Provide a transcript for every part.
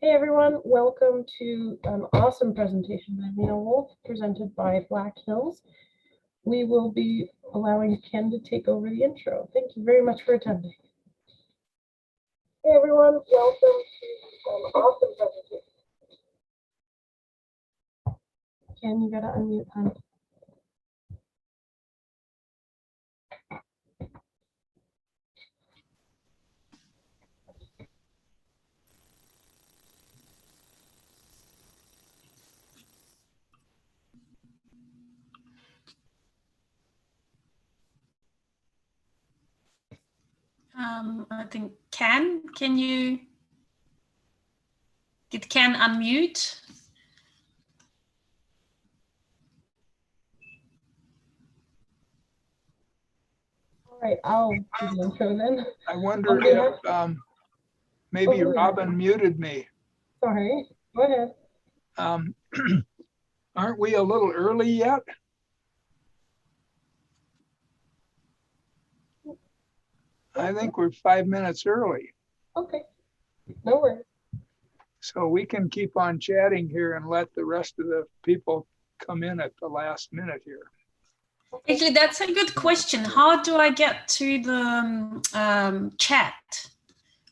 Hey everyone, welcome to an awesome presentation by Lena Wolf, presented by Black Hills. We will be allowing Ken to take over the intro. Thank you very much for attending. Hey everyone, welcome to an awesome presentation. Ken, you gotta unmute, hon. I think can you unmute? All right, I'll do the intro then. I wonder if maybe Robin muted me. Sorry, go ahead. Aren't we a little early yet? I think we're 5 minutes early. Okay, no worries. So we can keep on chatting here and let the rest of the people come in at the last minute here. Actually, that's a good question. How do I get to the chat?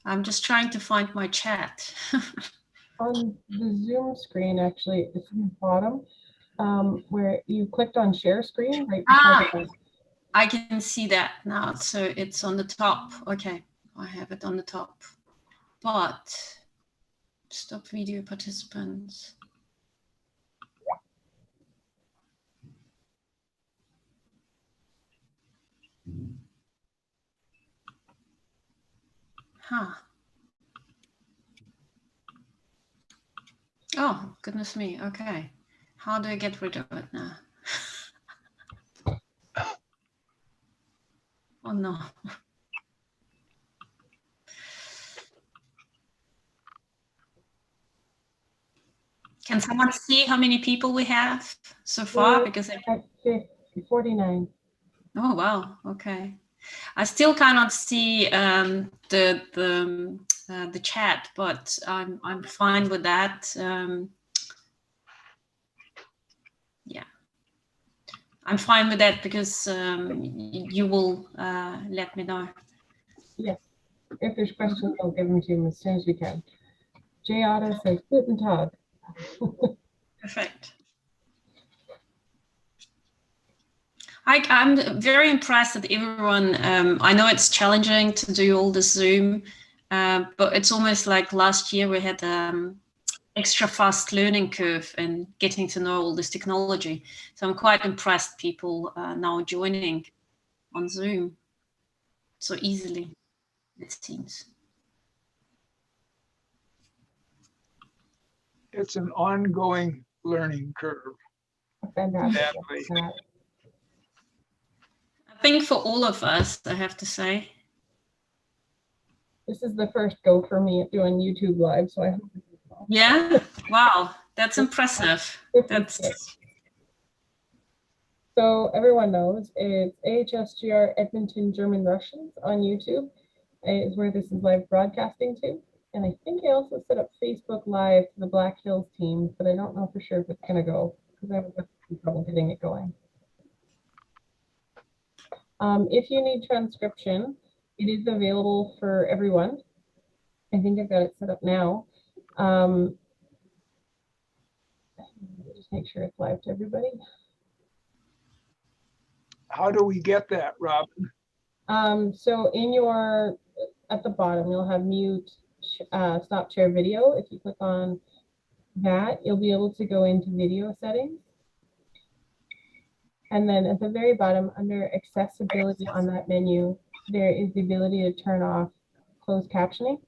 I'm just trying to find my chat. On the Zoom screen, actually, it's in the bottom where you clicked on share screen right before the I can see that now. So it's on the top. Okay, I have it on the top. But stop video participants. Huh. Oh, goodness me. Okay. How do I get rid of it now? Oh, no. Can someone see how many people we have so far? Because at 49. Oh, wow. Okay. I still cannot see the chat, but I'm fine with that. Yeah, I'm fine with that because you will let me know. Yes, if there's questions, I'll give them to you as soon as we can. Jay Otto says, Guten Tag. Perfect. I'm very impressed that everyone, I know it's challenging to do all this Zoom, but it's almost like last year we had extra fast learning curve and getting to know all this technology. So I'm quite impressed people now joining on Zoom so easily, it seems. It's an ongoing learning curve. Fantastic. I think for all of us, I have to say. This is the first go for me at doing YouTube Live, so I hope it is well. Yeah, wow, that's impressive. So everyone knows it's AHSGR Edmonton German Russians on YouTube is where this is live broadcasting to. And I think I also set up Facebook Live to the Black Hills team, but I don't know for sure if it's going to go because I was having trouble getting it going. If you need transcription, it is available for everyone. I think I've got it set up now. Just make sure it's live to everybody. How do we get that, Robin? So at the bottom, you'll have mute, stop share video. If you click on that, you'll be able to go into video settings. And then at the very bottom, under accessibility on that menu, there is the ability to turn off closed captioning.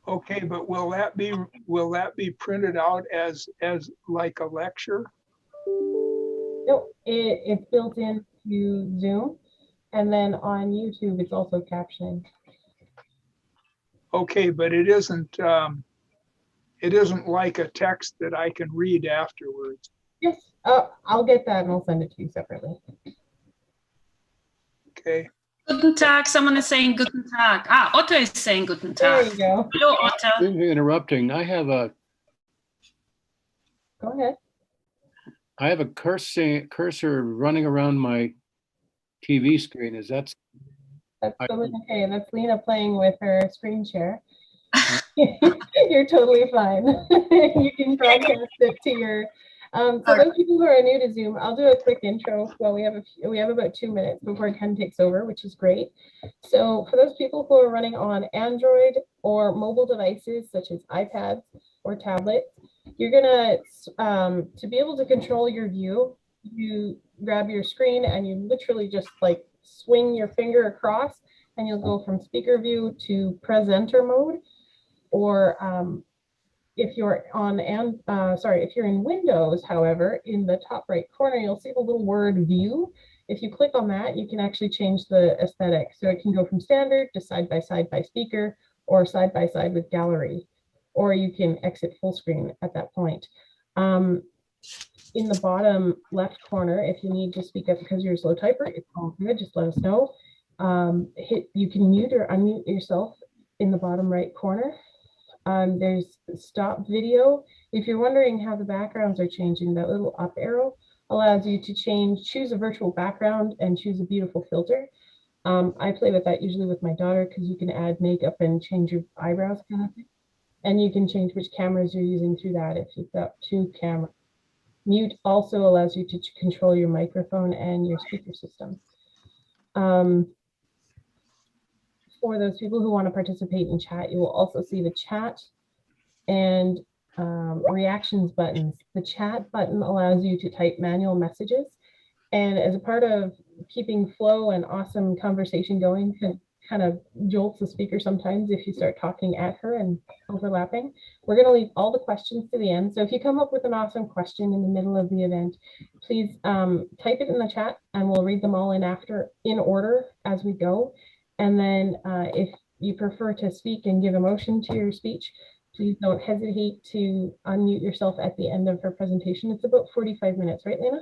Okay, but will that be printed out as like a lecture? No, it's built into Zoom, and then on YouTube, it's also captioning. Okay, but it isn't like a text that I can read afterwards. Yes, I'll get that and I'll send it to you separately. Okay. Guten Tag. Someone is saying Guten Tag. Ah, Otto is saying Guten There Tag. you go. Hello, Otto. Interrupting. I have a Go ahead. cursor running around my TV screen. Is that That's totally okay. That's Lena playing with her screen share. You're totally fine. You can broadcast it to your. So those people who are new to Zoom, I'll do a quick intro. Well, we have about 2 minutes before Ken takes over, which is great. So for those people who are running on Android or mobile devices such as iPads or tablets, you're gonna to be able to control your view, you grab your screen and you literally just like swing your finger across, and you'll go from speaker view to presenter mode. Or if you're if you're in Windows, however, in the top right corner, you'll see the little word view. If you click on that, you can actually change the aesthetic. So it can go from standard to side by side by speaker, or side by side with gallery, or you can exit full screen at that point. In the bottom left corner, if you need to speak up because you're a slow typer, it's all good, just let us know. You can mute or unmute yourself in the bottom right corner. There's stop video. If you're wondering how the backgrounds are changing, that little up arrow allows you to choose a virtual background and choose a beautiful filter. I play with that usually with my daughter because you can add makeup and change your eyebrows kind of thing. And you can change which cameras you're using through that if you've got 2 cameras. Mute also allows you to control your microphone and your speaker system. For those people who want to participate in chat, you will also see the chat and reactions buttons. The chat button allows you to type manual messages, and as a part of keeping flow and awesome conversation going, can kind of jolts the speaker sometimes if you start talking at her and overlapping. We're going to leave all the questions to the end. So if you come up with an awesome question in the middle of the event, please type it in the chat and we'll read them all in order as we go. And then if you prefer to speak and give emotion to your speech, please don't hesitate to unmute yourself at the end of her presentation. It's about 45 minutes, right, Lena?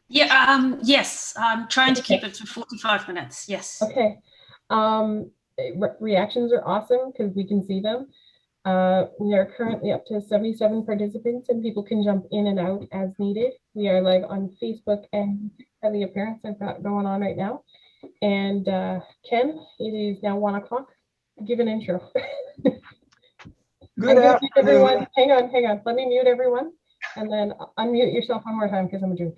Yeah, yes, I'm trying to keep it to 45 minutes, yes. Okay. Reactions are awesome because we can see them. We are currently up to 77 participants and people can jump in and out as needed. We are live on Facebook and the appearance I've got going on right now. And Ken, it is now 1 o'clock. Give an intro. Good afternoon, everyone. Hang on. Let me mute everyone and then unmute yourself one more time because I'm a joke.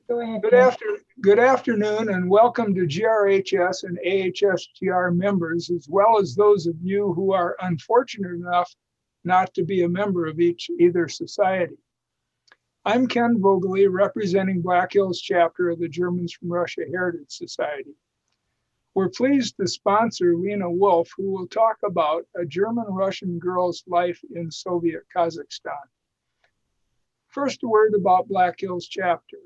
Go ahead. Good afternoon and welcome to GRHS and AHSGR members, as well as those of you who are unfortunate enough not to be a member of either society. I'm Ken Vogely, representing Black Hills chapter of the Germans from Russia Heritage Society. We're pleased to sponsor Lena Wolf, who will talk about a German-Russian girl's life in Soviet Kazakhstan. First, a word about Black Hills chapter.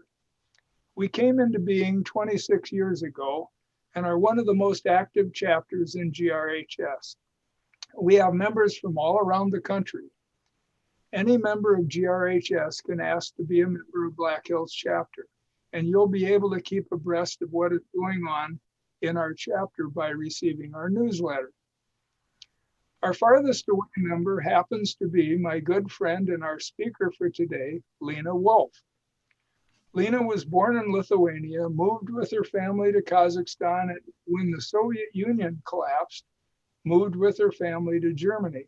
We came into being 26 years ago and are one of the most active chapters in GRHS. We have members from all around the country. Any member of GRHS can ask to be a member of Black Hills chapter, and you'll be able to keep abreast of what is going on in our chapter by receiving our newsletter. Our farthest away member happens to be my good friend and our speaker for today, Lena Wolf. Lena was born in Lithuania, moved with her family to Kazakhstan, and when the Soviet Union collapsed, moved with her family to Germany.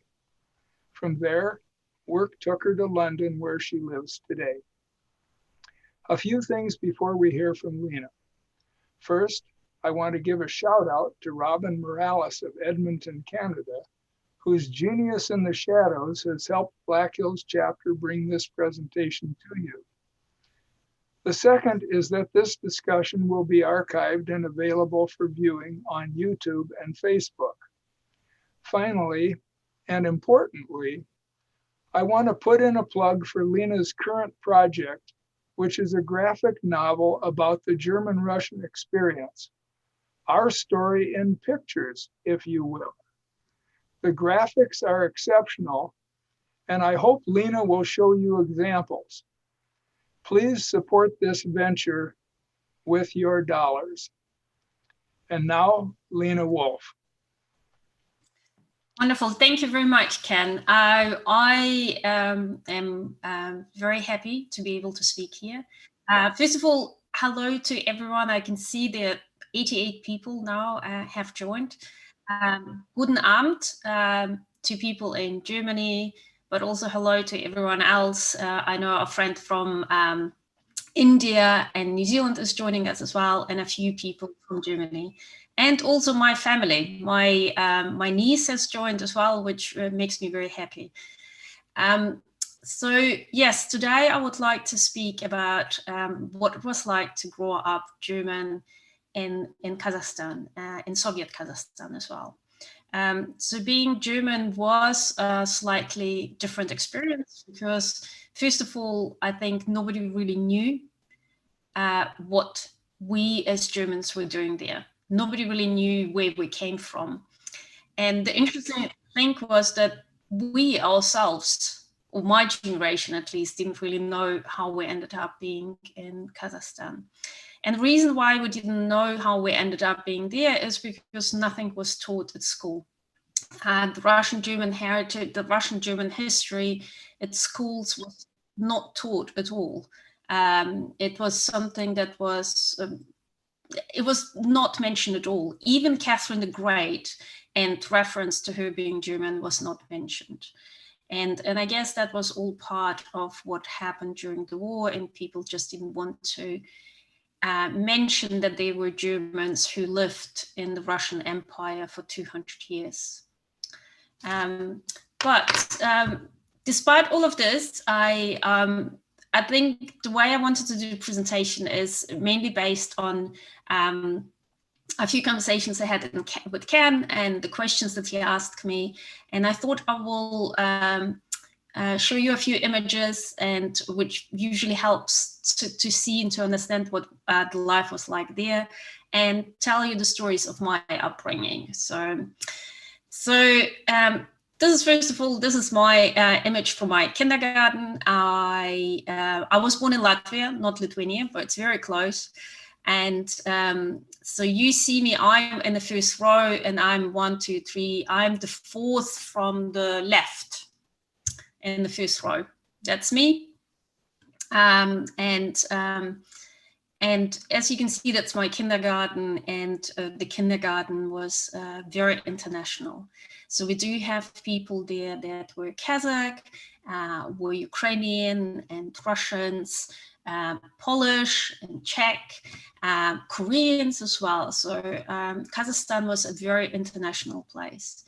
From there, work took her to London, where she lives today. A few things before we hear from Lena. First, I want to give a shout out to Robin Morales of Edmonton, Canada, whose genius in the shadows has helped Black Hills chapter bring this presentation to you. The second is that this discussion will be archived and available for viewing on YouTube and Facebook. Finally, and importantly, I want to put in a plug for Lena's current project, which is a graphic novel about the German-Russian experience. Our story in pictures, if you will. The graphics are exceptional, and I hope Lena will show you examples. Please support this venture with your dollars. And now, Lena Wolf. Wonderful. Thank you very much, Ken. I am very happy to be able to speak here. First of all, hello to everyone. I can see that 88 people now have joined. Guten Abend to people in Germany, but also hello to everyone else. I know a friend from India and New Zealand is joining us as well, and a few people from Germany. And also my family. My niece has joined as well, which makes me very happy. So yes, today I would like to speak about what it was like to grow up German in Kazakhstan, in Soviet Kazakhstan as well. So being German was a slightly different experience because, first of all, I think nobody really knew what we as Germans were doing there. Nobody really knew where we came from. And the interesting thing was that we ourselves, or my generation at least, didn't really know how we ended up being in Kazakhstan. And the reason why we didn't know how we ended up being there is because nothing was taught at school. The Russian-German heritage, the Russian-German history at schools was not taught at all. It was something that was, it was not mentioned at all. Even Catherine the Great and reference to her being German was not mentioned. And I guess that was all part of what happened during the war, and people just didn't want to mention that they were Germans who lived in the Russian Empire for 200 years. But despite all of this, I think the way I wanted to do the presentation is mainly based on a few conversations I had with Ken and the questions that he asked me. And I thought I will show you a few images, and which usually helps to see and to understand what the life was like there, and tell you the stories of my upbringing. So this is, first of all, this is my image from my kindergarten. I was born in Latvia, not Lithuania, but it's very close. And so you see me, I'm in the first row, and I'm 1, 2, 3. I'm the fourth from the left in the first row. That's me. And as you can see, that's my kindergarten, and the kindergarten was very international. So we do have people there that were Kazakh, were Ukrainian and Russians, Polish and Czech, Koreans as well. So Kazakhstan was a very international place.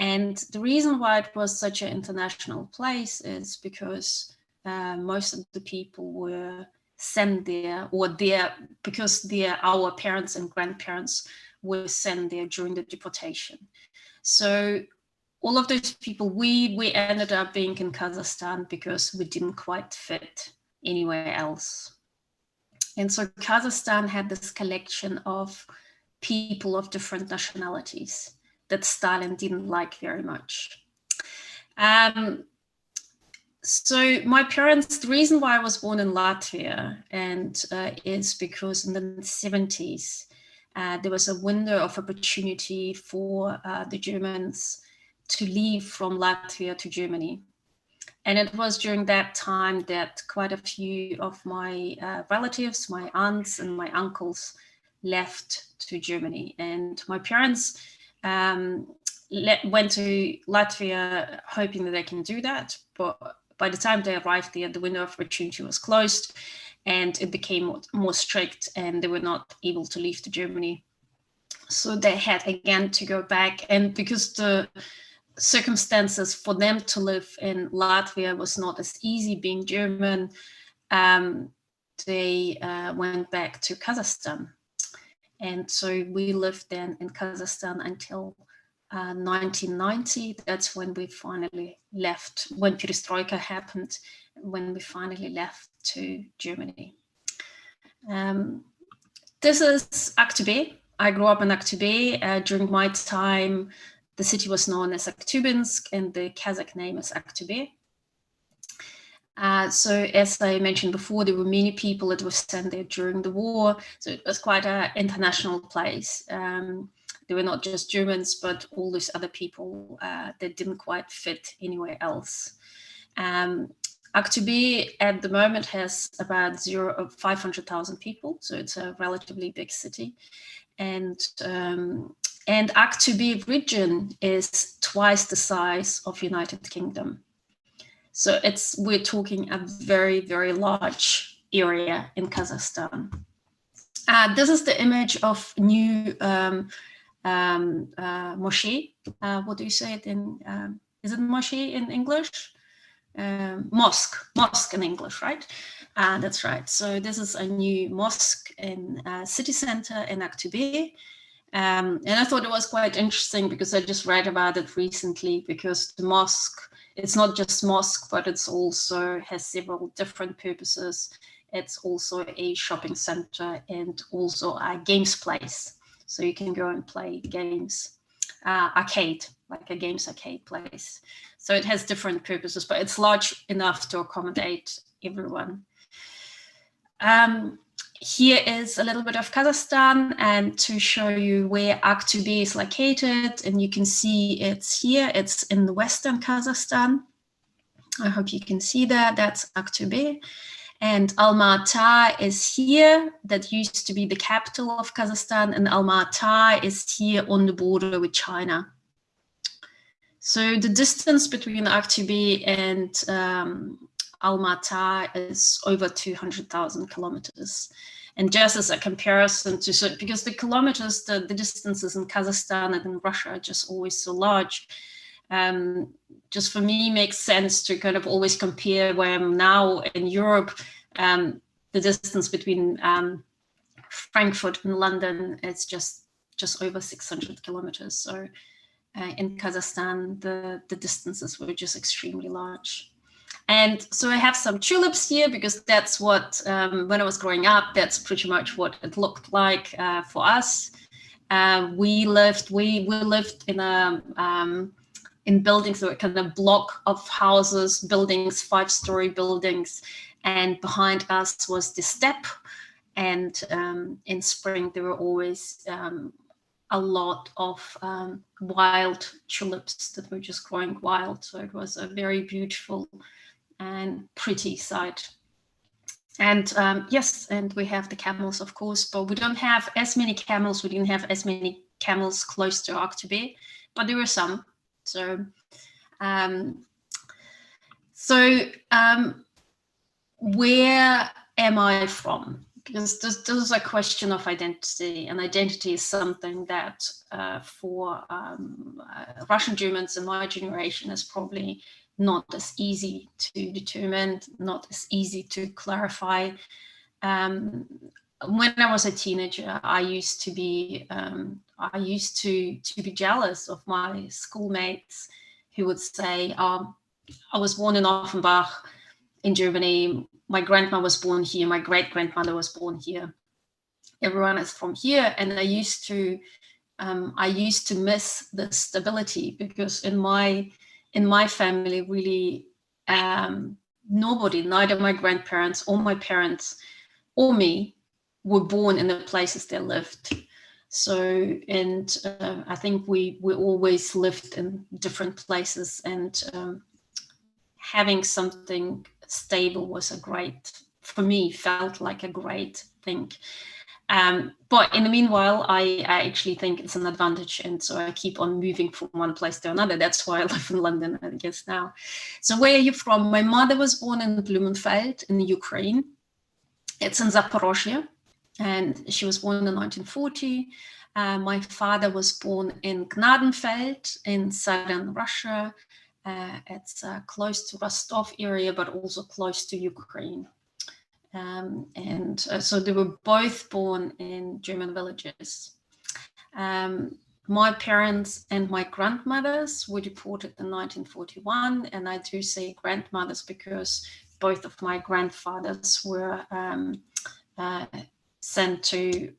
And the reason why it was such an international place is because most of the people were sent there, or there because our parents and grandparents were sent there during the deportation. So all of those people, we ended up being in Kazakhstan because we didn't quite fit anywhere else. And so Kazakhstan had this collection of people of different nationalities that Stalin didn't like very much. So my parents, the reason why I was born in Latvia is because in the 70s, there was a window of opportunity for the Germans to leave from Latvia to Germany. And it was during that time that quite a few of my relatives, my aunts and my uncles, left to Germany. And my parents went to Latvia hoping that they can do that. But by the time they arrived there, the window of opportunity was closed, and it became more strict, and they were not able to leave to Germany. So they had again to go back. And because the circumstances for them to live in Latvia was not as easy being German, they went back to Kazakhstan. And so we lived then in Kazakhstan until 1990. That's when we finally left, when Perestroika happened, when we finally left to Germany. This is Aktobe. I grew up in Aktobe. During my time, the city was known as Aktubinsk, and the Kazakh name is Aktube. So as I mentioned before, there were many people that were sent there during the war. So it was quite an international place. There were not just Germans, but all these other people that didn't quite fit anywhere else. Aktube at the moment has about 500,000 people, so it's a relatively big city. And Aktube region is twice the size of United Kingdom. So we're talking a very, very large area in Kazakhstan. This is the image of new moschee. What do you say it in? Is it moschee in English? Mosque in English, right? That's right. So this is a new mosque in city center in Aktube. And I thought it was quite interesting because I just read about it recently, because the mosque, it's not just mosque, but it's also has several different purposes. It's also a shopping center and also a games place. So you can go and play games, arcade, like a games arcade place. So it has different purposes, but it's large enough to accommodate everyone. Here is a little bit of Kazakhstan, and to show you where Aktube is located, and you can see it's here, it's in the western Kazakhstan. I hope you can see that, that's Aktube. And Alma-Ata is here, that used to be the capital of Kazakhstan, and Alma-Ata is here on the border with China. So the distance between Aktube and Alma-Ata is over 200,000 kilometers. And just as a comparison to, so because the kilometers, the distances in Kazakhstan and in Russia are just always so large, just for me makes sense to kind of always compare where I'm now in Europe. The distance between Frankfurt and London is just over 600 kilometers. So in Kazakhstan, the distances were just extremely large. And so I have some tulips here because that's what, when I was growing up, that's pretty much what it looked like for us. We lived in in buildings that were kind of block of houses, buildings, 5-story buildings, and behind us was the steppe. And in spring there were always a lot of wild tulips that were just growing wild. So it was a very beautiful and pretty sight. And yes, and we have the camels, of course, but we don't have as many camels. We didn't have as many camels close to Aktube, but there were some. So, where am I from? Because this is a question of identity, and identity is something that for Russian Germans in my generation is probably not as easy to determine, not as easy to clarify. When I was a teenager, I used to be jealous of my schoolmates who would say, I was born in Offenbach in Germany. My grandma was born here. My great-grandmother was born here. Everyone is from here. And I used to miss the stability, because in my family, really, nobody, neither my grandparents or my parents or me, were born in the places they lived. So, and I think we always lived in different places, and having something stable was for me, felt like a great thing. But in the meanwhile, I actually think it's an advantage. And so I keep on moving from one place to another. That's why I live in London, I guess, now. So where are you from? My mother was born in Blumenfeld in Ukraine. It's in Zaporozhye, and she was born in 1940. My father was born in Gnadenfeld in southern Russia. It's close to Rostov area, but also close to Ukraine. So they were both born in German villages. My parents and my grandmothers were deported in 1941, and I do say grandmothers because both of my grandfathers were sent to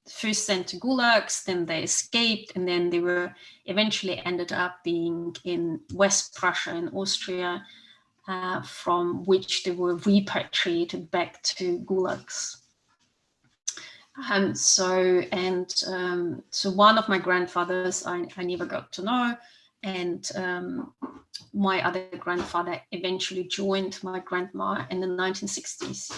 first sent to gulags, then they escaped, and then they were eventually ended up being in West Prussia in Austria, from which they were repatriated back to gulags. So one of my grandfathers I never got to know, and my other grandfather eventually joined my grandma in the 1960s.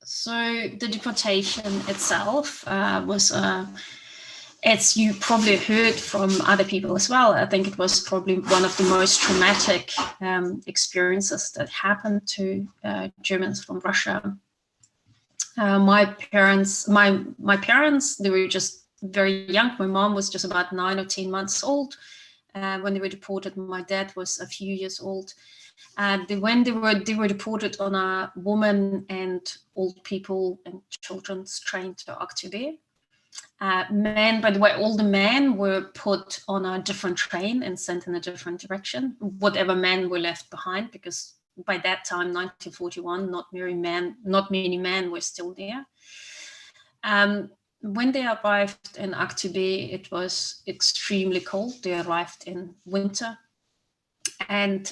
So the deportation itself was, as you probably heard from other people as well, I think it was probably one of the most traumatic experiences that happened to Germans from Russia. My parents, they were just very young. My mom was just about 9 or 10 months old when they were deported. My dad was a few years old. When they were deported on a woman and old people and children's train to Aktibe. Men, by the way, all the men were put on a different train and sent in a different direction, whatever men were left behind, because by that time, 1941, not many men were still there. When they arrived in Aktibe, it was extremely cold. They arrived in winter. And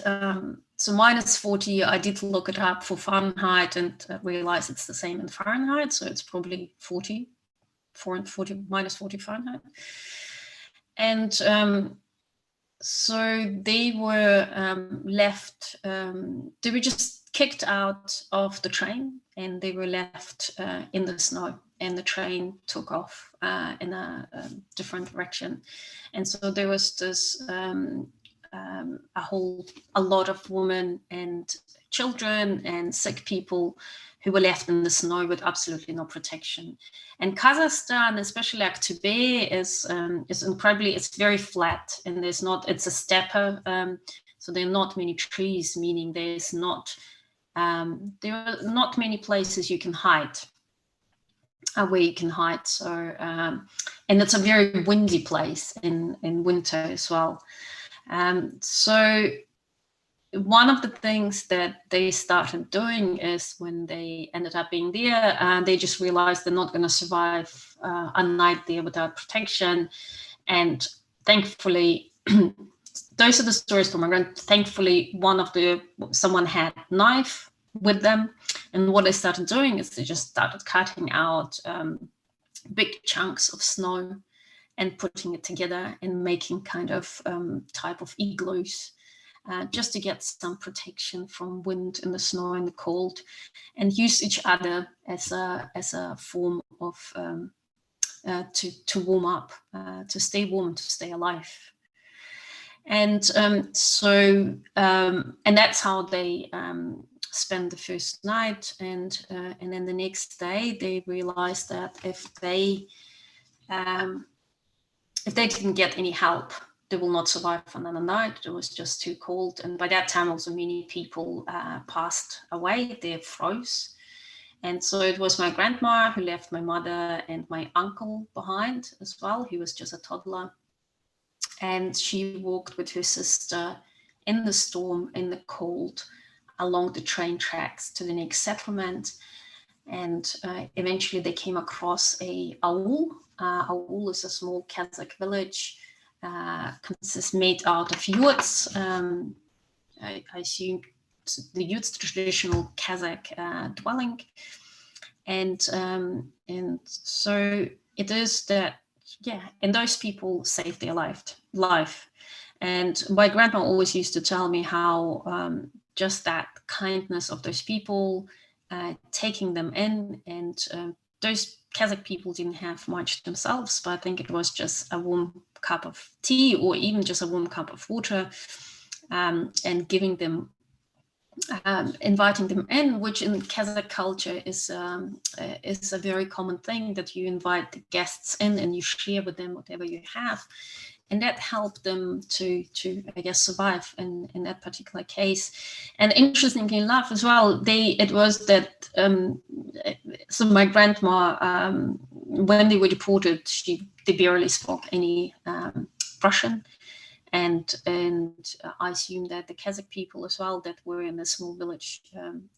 so -40, I did look it up for Fahrenheit and realized it's the same in Fahrenheit. So it's probably -40 Fahrenheit. And so they were left, they were just kicked out of the train, and they were left in the snow, and the train took off in a different direction. And so there was this a lot of women and children and sick people who were left in the snow with absolutely no protection. And Kazakhstan, especially Aktibe, is incredibly, it's very flat, and it's a steppe, so there are not many trees, meaning there are not many places you can hide, where you can hide. So, and it's a very windy place in winter as well. So one of the things that they started doing is, when they ended up being there, they just realized they're not going to survive a night there without protection. And thankfully, those are the stories from my grand. Thankfully, someone had a knife with them, and what they started doing is they just started cutting out big chunks of snow and putting it together and making kind of type of igloos, just to get some protection from wind and the snow and the cold, and use each other as a form of to warm up, to stay warm, to stay alive. And and that's how they spend the first night, and then the next day they realized that if they didn't get any help, they will not survive another night. It was just too cold. And by that time, also many people passed away. They froze. And so it was my grandma who left my mother and my uncle behind as well. He was just a toddler. And she walked with her sister in the storm, in the cold, along the train tracks to the next settlement. And eventually they came across a aul. Aul is a small Kazakh village, consists made out of yurts. I assume the yurt's traditional Kazakh dwelling, and so it is that, yeah, and those people saved their life. And my grandma always used to tell me how just that kindness of those people, taking them in, and those Kazakh people didn't have much themselves, but I think it was just a warm cup of tea or even just a warm cup of water, and giving them, inviting them in, which in Kazakh culture is a very common thing, that you invite the guests in and you share with them whatever you have. And that helped them to I guess, survive in that particular case. And interestingly enough as well, it was that, so my grandma, when they were deported, they barely spoke any Russian. And I assume that the Kazakh people as well that were in a small village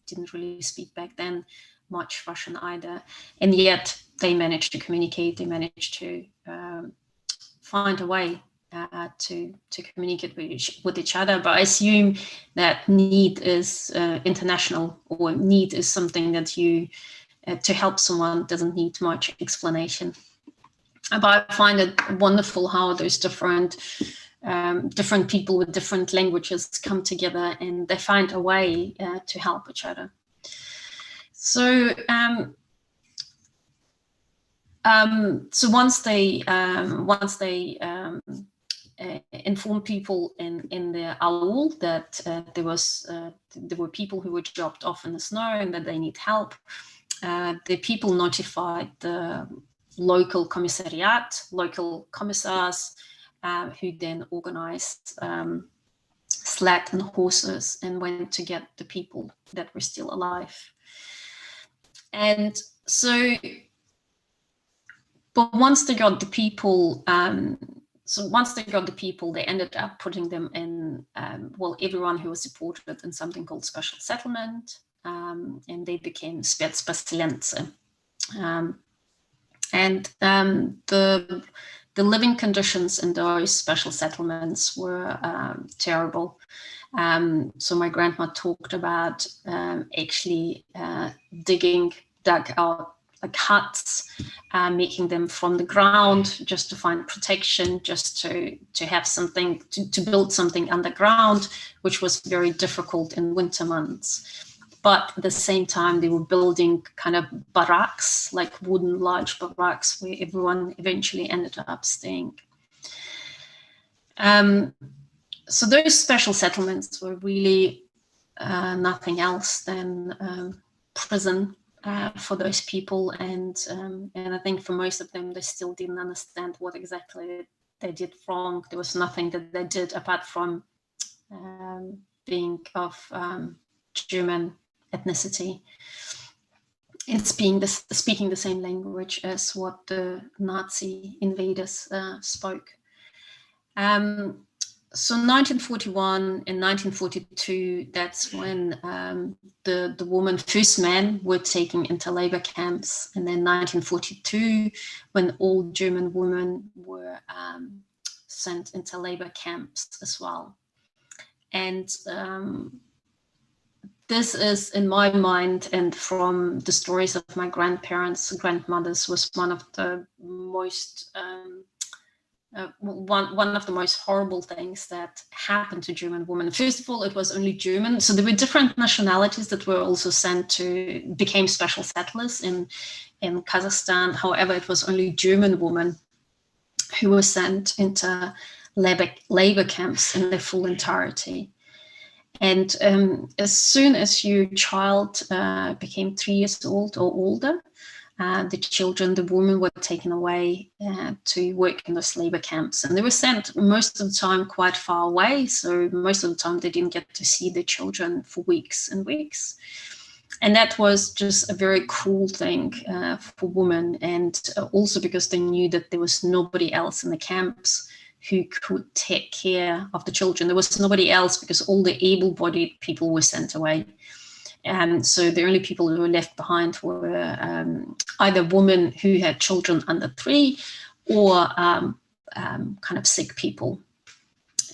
didn't really speak back then much Russian either, and yet they managed to communicate. They managed to find a way to communicate with each other. But I assume that need is international, or need is something that you to help someone doesn't need much explanation. But I find it wonderful how those different people with different languages come together and they find a way to help each other. So so once they informed people in the aul that there were people who were dropped off in the snow and that they need help, the people notified the local commissariat, local commissars, who then organized sled and horses and went to get the people that were still alive. And so, but once they got the people, they ended up putting them in, everyone who was deported in something called special settlement, and they became spetspaselense. And the living conditions in those special settlements were terrible. So my grandma talked about actually dug out like huts, making them from the ground just to find protection, just to have something, to build something underground, which was very difficult in winter months. But at the same time, they were building kind of barracks, like wooden large barracks, where everyone eventually ended up staying. So those special settlements were really nothing else than prison for those people. And I think for most of them, they still didn't understand what exactly they did wrong. There was nothing that they did apart from being of German ethnicity and speaking the same language as what the Nazi invaders spoke. So 1941 and 1942, that's when the first men were taken into labor camps. And then 1942, when all German women were sent into labor camps as well. And this is, in my mind, and from the stories of my grandparents, grandmothers, was one of the most one of the most horrible things that happened to German women. First of all, it was only German. So there were different nationalities that were also became special settlers in Kazakhstan. However, it was only German women who were sent into labor camps in their full entirety. And as soon as your child became 3 years old or older, the women were taken away to work in those labor camps. And they were sent most of the time quite far away. So most of the time they didn't get to see their children for weeks and weeks. And that was just a very cruel thing for women. And also because they knew that there was nobody else in the camps who could take care of the children. There was nobody else because all the able-bodied people were sent away. And so the only people who were left behind were either women who had children under 3 or kind of sick people.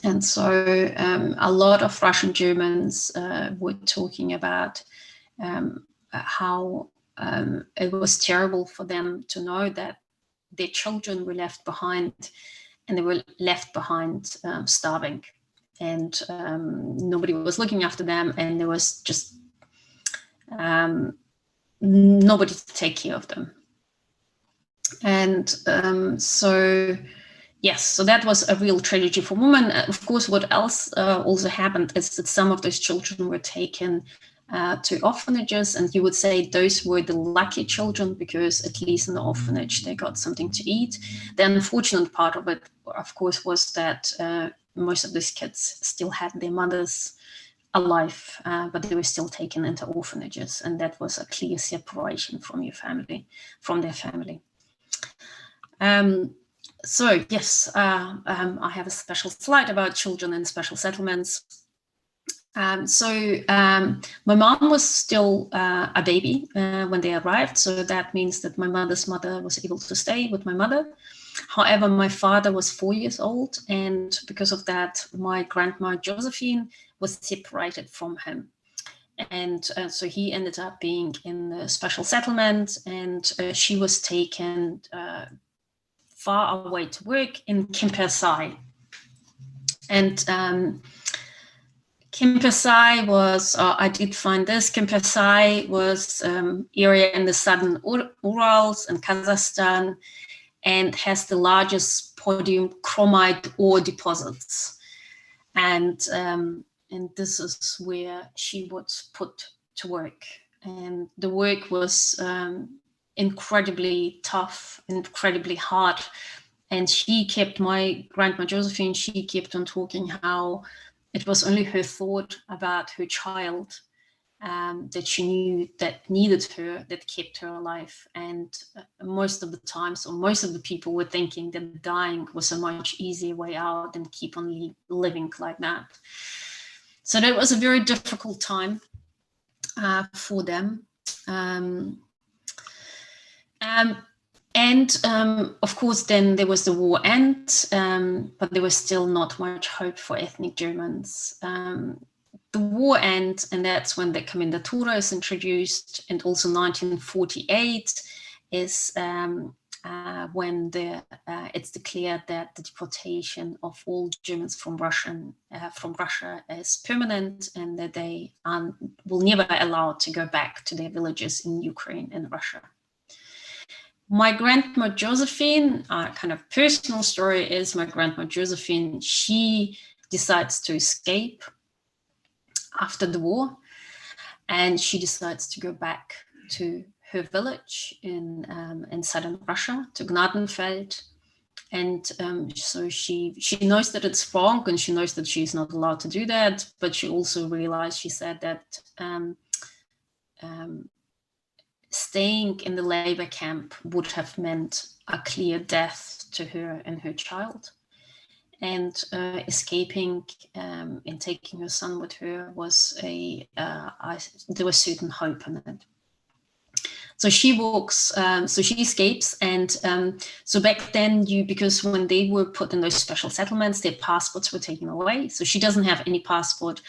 And so a lot of Russian Germans were talking about how it was terrible for them to know that their children were left behind, and they were left behind starving, and nobody was looking after them, and there was just nobody to take care of them. And so that was a real tragedy for women. Of course, what else also happened is that some of those children were taken to orphanages, and you would say those were the lucky children because at least in the orphanage they got something to eat. The unfortunate part of it, of course, was that most of these kids still had their mothers alive, but they were still taken into orphanages, and that was a clear separation from their family. So yes, I have a special slide about children in special settlements. My mom was still a baby when they arrived, so that means that my mother's mother was able to stay with my mother. However, my father was 4 years old, and because of that, my grandma Josephine was separated from him. And so he ended up being in a special settlement, and she was taken far away to work in Kimpersai. And Kimpersai was, I did find this, Kimpersai was area in the southern Urals in Kazakhstan, and has the largest podium chromite ore deposits. And this is where she was put to work. And the work was incredibly tough, incredibly hard. And she kept, my grandma Josephine, she kept on talking how it was only her thought about her child that she knew that needed her, that kept her alive. And most of the times, or most of the people were thinking that dying was a much easier way out than keep on living like that. So that was a very difficult time for them. Of course, then there was the war end, but there was still not much hope for ethnic Germans. The war ends, and that's when the Kommandatura is introduced, and also 1948 is when it's declared that the deportation of all Germans from Russia is permanent, and that they will never be allowed to go back to their villages in Ukraine and Russia. My grandma Josephine, kind of personal story is my grandma Josephine, she decides to escape after the war, and she decides to go back to her village in southern Russia, to Gnadenfeld. And so she knows that it's wrong, and she knows that she's not allowed to do that, but she also realized, she said that staying in the labor camp would have meant a clear death to her and her child. And escaping and taking her son with her was there was certain hope in it. So she walks, so she escapes, and so back then, because when they were put in those special settlements, their passports were taken away. So she doesn't have any passport,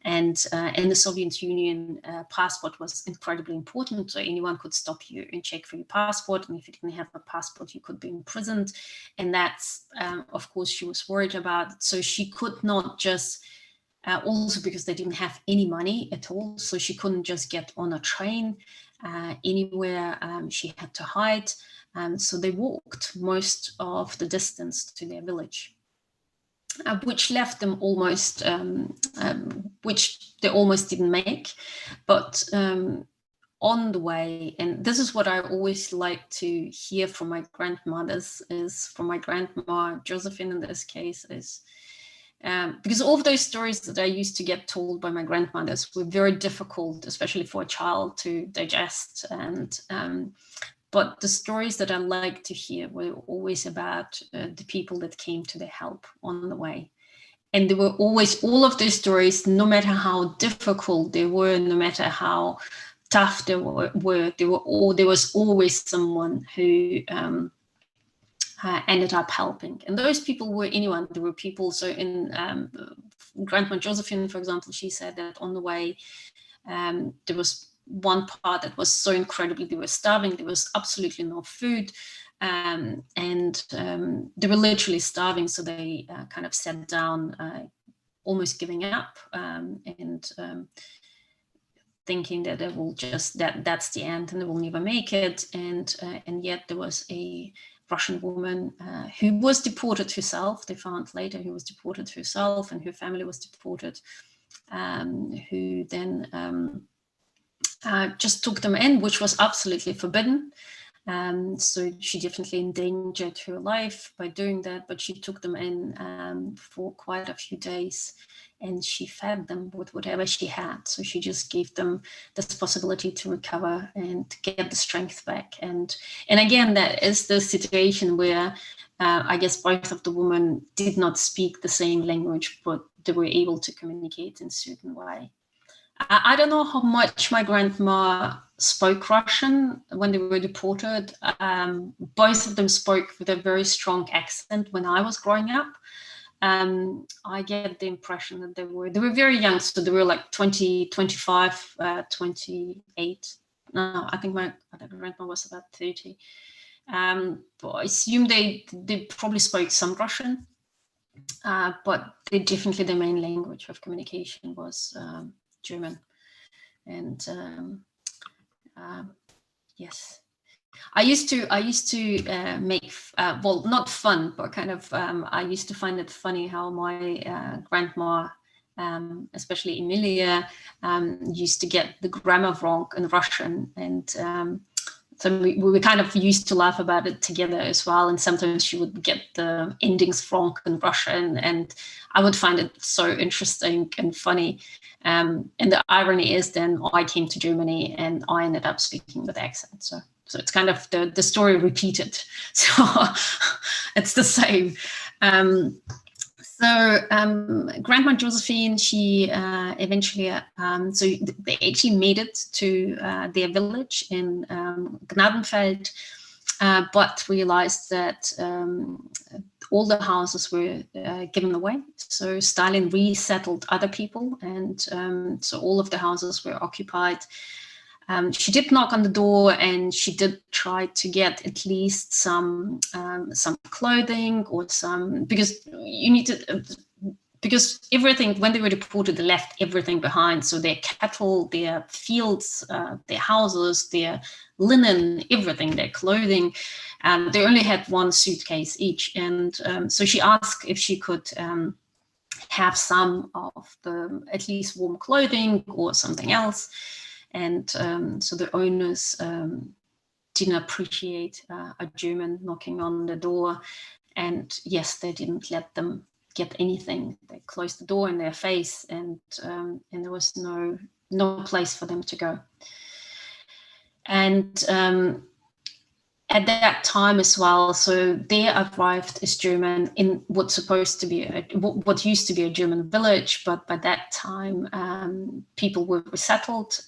and in the Soviet Union, passport was incredibly important. So anyone could stop you and check for your passport, and if you didn't have a passport, you could be imprisoned. And that's, of course, she was worried about. So she could not just. Also because they didn't have any money at all, so she couldn't just get on a train anywhere. She had to hide, so they walked most of the distance to their village, which left them almost, which they almost didn't make. But on the way, and this is what I always like to hear from my grandmothers, is from my grandma Josephine in this case, is because all of those stories that I used to get told by my grandmothers were very difficult, especially for a child, to digest. And but the stories that I liked to hear were always about the people that came to their help on the way. And there were always, all of those stories, no matter how difficult they were, no matter how tough they were, there was always someone who ended up helping. And those people were anyone. There were people, so in Grandma Josephine, for example, she said that on the way, there was one part that was so incredibly, they were starving, there was absolutely no food, and they were literally starving, so they kind of sat down, almost giving up, and thinking that they will just, that's the end and they will never make it. And yet there was a Russian woman who was deported herself. They found later who was deported herself, and her family was deported, who then just took them in, which was absolutely forbidden. So she definitely endangered her life by doing that, but she took them in for quite a few days, and she fed them with whatever she had. So she just gave them this possibility to recover and get the strength back. And again, that is the situation where I guess both of the women did not speak the same language, but they were able to communicate in a certain way. I don't know how much my grandma spoke Russian when they were deported. Both of them spoke with a very strong accent when I was growing up. I get the impression that they were very young, so they were like 20, 25, 28. No, I think my grandma was about 30. But I assume they probably spoke some Russian, but definitely the main language of communication was German. And yes, I used to make well, not fun, but kind of I used to find it funny how my grandma, especially Emilia, used to get the grammar wrong in Russian, and so we were kind of used to laugh about it together as well. And sometimes she would get the endings wrong in Russian, and I would find it so interesting and funny. And the irony is, then I came to Germany and I ended up speaking with accent. So it's kind of the story repeated. So it's the same. Grandma Josephine, she eventually, so they actually made it to their village in Gnadenfeld, but realized that all the houses were given away. So Stalin resettled other people, and so all of the houses were occupied. She did knock on the door, and she did try to get at least some clothing or some, because you need to, because everything, when they were deported, they left everything behind. So their cattle, their fields, their houses, their linen, everything, their clothing. They only had one suitcase each. And so she asked if she could have some of the, at least warm clothing or something else. And so the owners didn't appreciate a German knocking on the door. And yes, they didn't let them get anything. They closed the door in their face, and there was no place for them to go. And at that time as well, so they arrived as German in what's supposed to be what used to be a German village, but by that time people were resettled,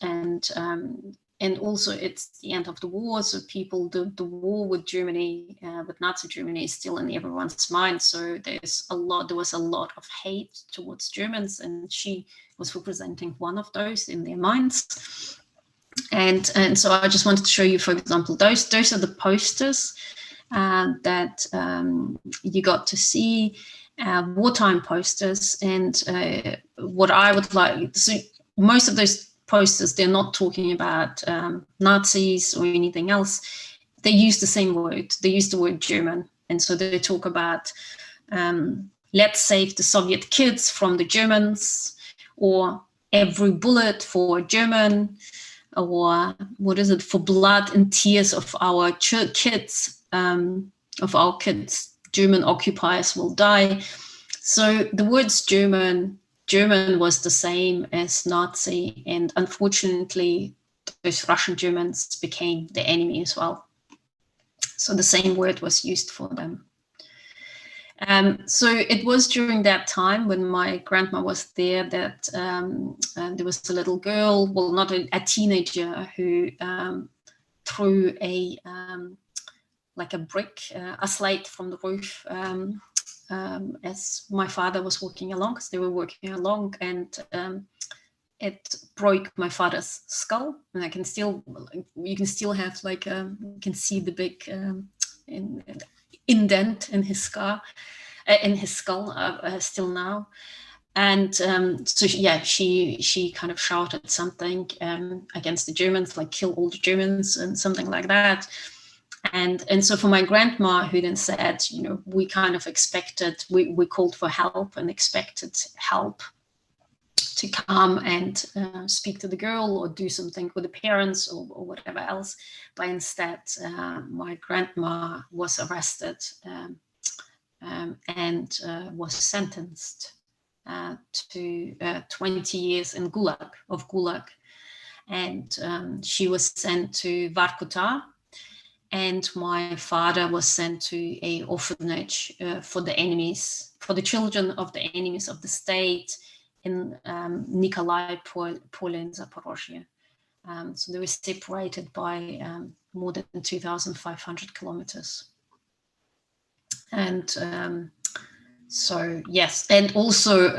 and also it's the end of the war, so the war with Germany, with Nazi Germany, is still in everyone's mind. So there was a lot of hate towards Germans, and she was representing one of those in their minds. And so I just wanted to show you, for example, those are the posters that you got to see, wartime posters. And what I would like, so most of those posters, they're not talking about Nazis or anything else. They use the same word. They use the word German. And so they talk about, let's save the Soviet kids from the Germans, or every bullet for a German, or what is it, for blood and tears of our kids, German occupiers will die. So the words German was the same as Nazi, and unfortunately those Russian Germans became the enemy as well. So the same word was used for them. So it was during that time when my grandma was there that there was a little girl, well, not a teenager, who threw a brick, a slate from the roof, as my father was walking along, because they were walking along, and it broke my father's skull. And you can still have you can see the big indent in his skull still now. And so yeah, she kind of shouted something against the Germans, like kill all the Germans and something like that. And so for my grandma, who then said, we kind of expected, we called for help and expected help to come and speak to the girl or do something with the parents or whatever else. But instead, my grandma was arrested and was sentenced to 20 years in Gulag. And she was sent to Vorkuta, and my father was sent to a orphanage for the enemies, for the children of the enemies of the state in Nikolai, Pole, and Zaporozhye. So they were separated by more than 2,500 kilometers. And so, yes, and also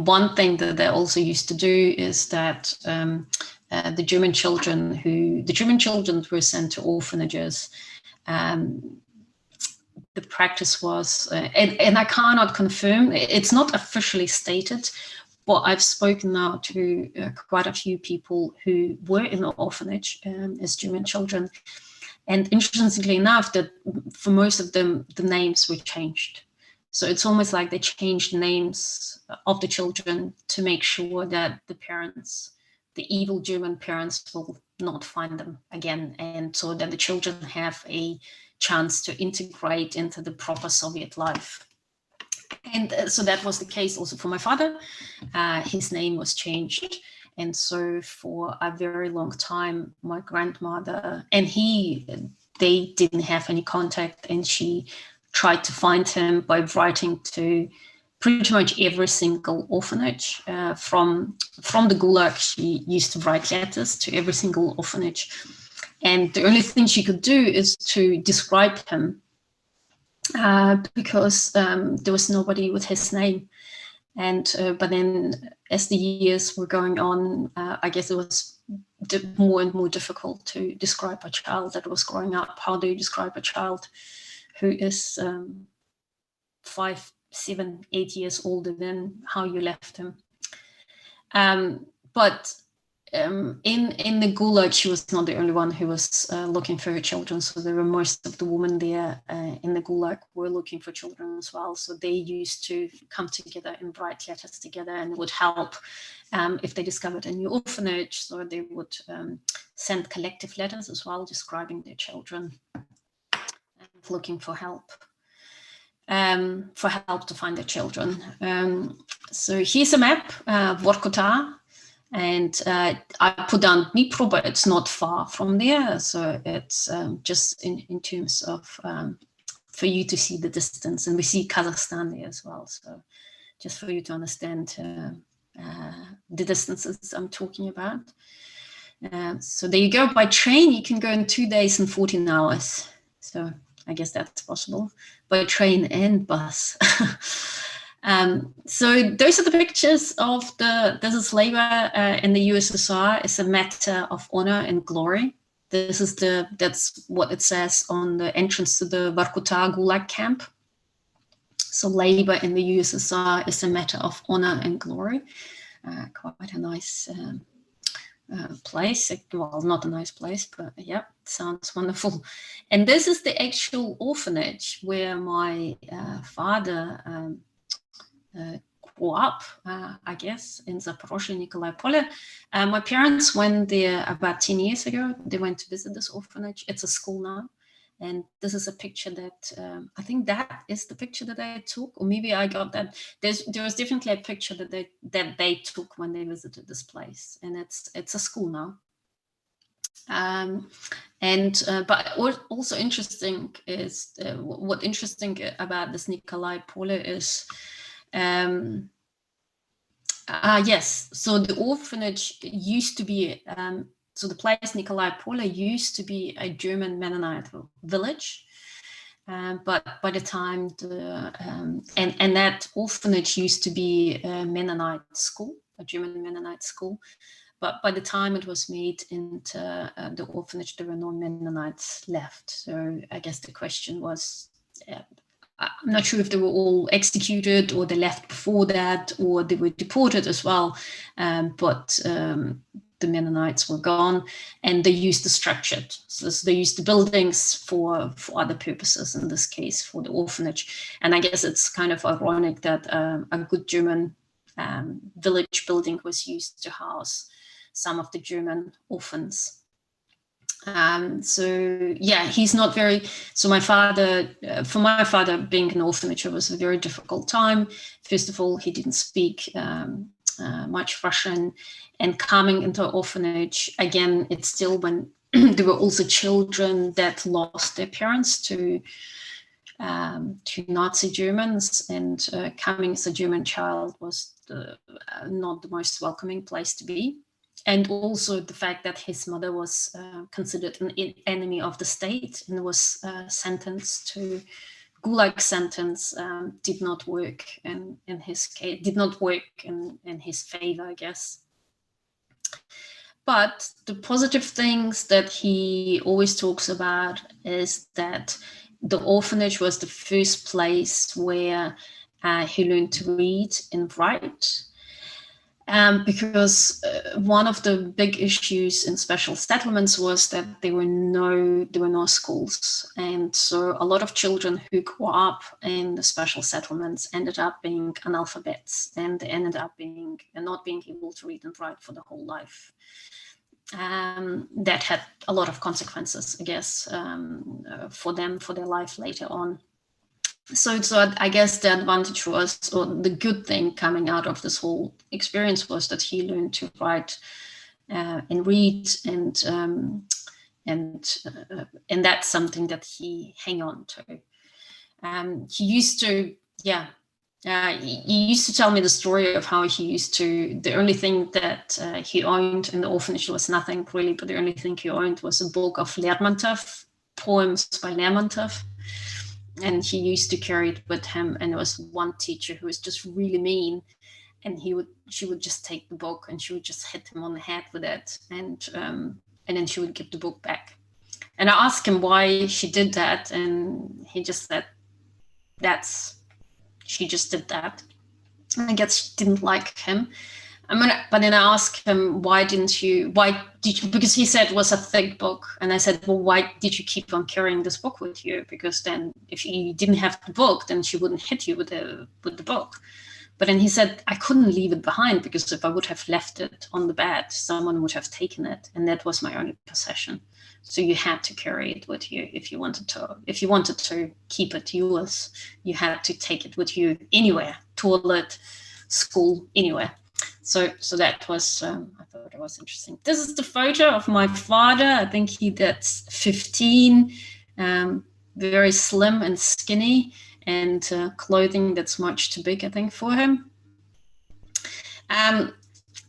one thing that they also used to do is that the German children who were sent to orphanages, the practice was, and I cannot confirm, it's not officially stated, but I've spoken now to quite a few people who were in the orphanage as German children. And interestingly enough, that for most of them, the names were changed. So it's almost like they changed the names of the children to make sure that the parents, the evil German parents, will not find them again. And so that the children have a chance to integrate into the proper Soviet life. And so that was the case also for my father. His name was changed. And so for a very long time, my grandmother and they didn't have any contact, and she tried to find him by writing to pretty much every single orphanage. From the Gulag, she used to write letters to every single orphanage. And the only thing she could do is to describe him because there was nobody with his name. And but then as the years were going on, I guess it was more and more difficult to describe a child that was growing up. How do you describe a child who is 5, 7, 8 years older than how you left him? But in the Gulag, she was not the only one who was looking for her children. So there were most of the women there in the Gulag were looking for children as well. So they used to come together and write letters together, and would help if they discovered a new orphanage. So they would send collective letters as well, describing their children and looking for help to find their children. So here's a map, Vorkuta. And I put down Dnipro, but it's not far from there. So it's just in terms of for you to see the distance. And we see Kazakhstan there as well. So just for you to understand the distances I'm talking about. So there you go. By train, you can go in 2 days and 14 hours. So I guess that's possible. By train and bus. So those are the pictures of this is labor in the USSR. It's a matter of honor and glory. That's what it says on the entrance to the Vorkuta Gulag camp. So labor in the USSR is a matter of honor and glory. Quite a nice place. Well, not a nice place, but yeah, sounds wonderful. And this is the actual orphanage where my father grew up, I guess, in Zaporozhye, Nikolai Pole. My parents went there about 10 years ago. They went to visit this orphanage. It's a school now. And this is a picture that, I think that is the picture that I took, or maybe I got that. There was definitely a picture that they took when they visited this place. And it's a school now. But what also interesting is, what interesting about this Nikolai Pole is, yes, so the orphanage used to be, so the place Nikolai Pole used to be a German Mennonite village, but by the time and that orphanage used to be a Mennonite school, a German Mennonite school, but by the time it was made into the orphanage, there were no Mennonites left. So I guess the question was, I'm not sure if they were all executed or they left before that, or they were deported as well. But the Mennonites were gone, and they used the structure. So they used the buildings for other purposes, in this case, for the orphanage. And I guess it's kind of ironic that a good German village building was used to house some of the German orphans. So yeah, he's not very, so my father, for my father, being an orphanage, it was a very difficult time. First of all, he didn't speak much Russian, and coming into an orphanage, again, it's still when there were also children that lost their parents to to Nazi Germans, and coming as a German child was not the most welcoming place to be. And also the fact that his mother was considered an enemy of the state and was sentenced to Gulag sentence did not work in his case, did not work in his favor, I guess. But the positive things that he always talks about is that the orphanage was the first place where he learned to read and write. Because one of the big issues in special settlements was that there were no schools, and so a lot of children who grew up in the special settlements ended up being analphabets, and they ended up not being able to read and write for the whole life. That had a lot of consequences, I guess, for them, for their life later on. So I guess the advantage was, or the good thing coming out of this whole experience was that he learned to write and read, and that's something that he hang on to. He used to, he used to tell me the story of how he used to, the only thing that he owned in the orphanage was nothing really, but the only thing he owned was a book of Lermontov, poems by Lermontov. And he used to carry it with him, and there was one teacher who was just really mean, and she would just take the book and she would just hit him on the head with it, and then she would give the book back. And I asked him why she did that, and he just said, she just did that. I guess she didn't like him. But then I asked him, why did you, because he said it was a thick book. And I said, well, why did you keep on carrying this book with you? Because then if you didn't have the book, then she wouldn't hit you with the book. But then he said, I couldn't leave it behind, because if I would have left it on the bed, someone would have taken it. And that was my only possession. So you had to carry it with you if you wanted to keep it yours. You had to take it with you anywhere, toilet, school, anywhere. So that was, I thought it was interesting. This is the photo of my father. I think that's 15, very slim and skinny, and clothing that's much too big, I think, for him.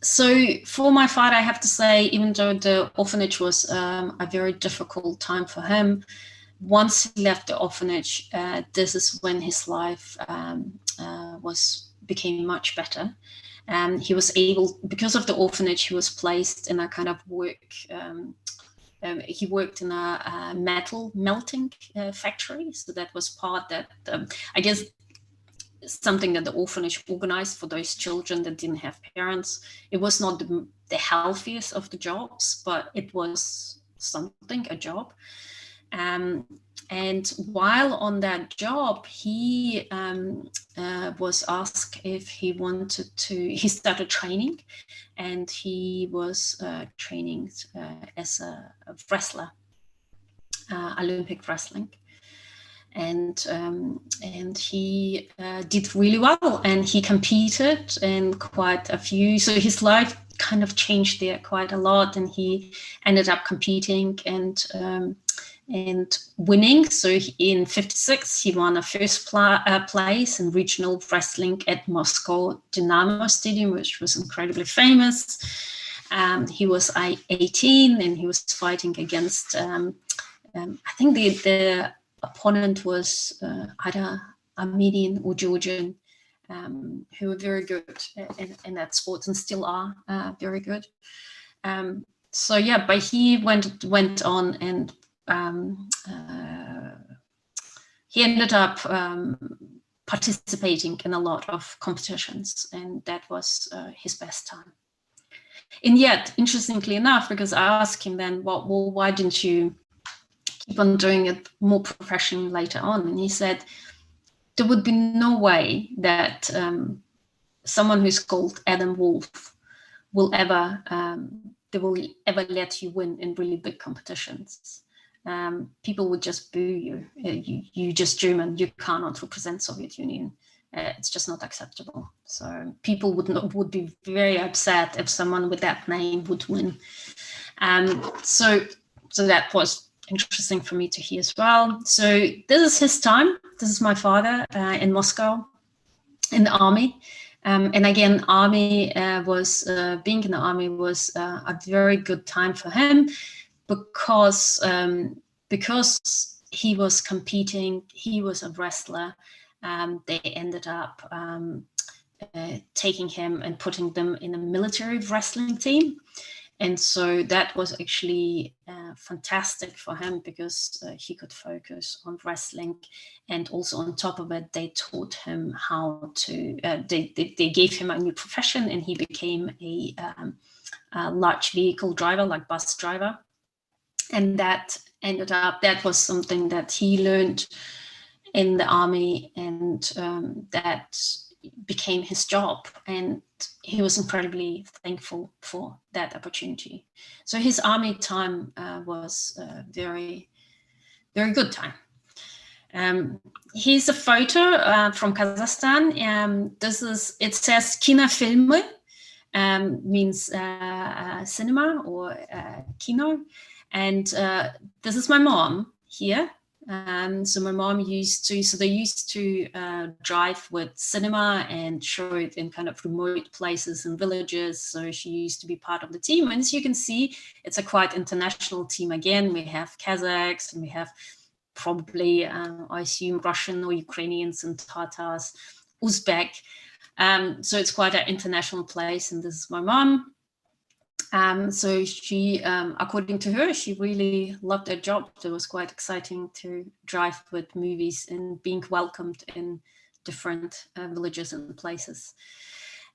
So for my father, I have to say, even though the orphanage was a very difficult time for him, once he left the orphanage, this is when his life became much better. He was able, because of the orphanage, he was placed in a kind of work. He worked in a metal melting factory. So that was part that, I guess, something that the orphanage organized for those children that didn't have parents. It was not the healthiest of the jobs, but it was something, a job. And while on that job, he was asked if he wanted to, he started training, and he was training as a wrestler, Olympic wrestling. And he did really well, and he competed in quite a few, so his life kind of changed there quite a lot, and he ended up competing and winning. So in 1956, he won a first place in regional wrestling at Moscow Dynamo Stadium, which was incredibly famous. He was 18, and he was fighting against, I think the opponent was either Armenian or Georgian, who were very good in that sport and still are very good. So yeah, but he went on, and he ended up participating in a lot of competitions, and that was his best time. And yet, interestingly enough, because I asked him then, well, why didn't you keep on doing it more professionally later on? And he said, there would be no way that someone who's called Adam Wolf will ever let you win in really big competitions. People would just boo you. You just German. You cannot represent Soviet Union. It's just not acceptable. So people would be very upset if someone with that name would win. So that was interesting for me to hear as well. So this is his time. This is my father in Moscow, in the army. And again, army being in the army was a very good time for him because he was competing, he was a wrestler. They ended up taking him and putting them in a military wrestling team. And so that was actually fantastic for him because he could focus on wrestling. And also on top of it, they taught him how to, they gave him a new profession, and he became a large vehicle driver, like bus driver. And that was something that he learned in the army, and that became his job, and he was incredibly thankful for that opportunity. So his army time was a very, very good time. Here's a photo from Kazakhstan. It says kinofilmy, means cinema or kino, and this is my mom here. So my mom they used to drive with cinema and show it in kind of remote places and villages. So she used to be part of the team. And as you can see, it's a quite international team. Again, we have Kazakhs, and we have probably, I assume, Russian or Ukrainians and Tatars, Uzbek. So it's quite an international place. And this is my mom. So she, according to her, she really loved her job. It was quite exciting to drive with movies and being welcomed in different villages and places.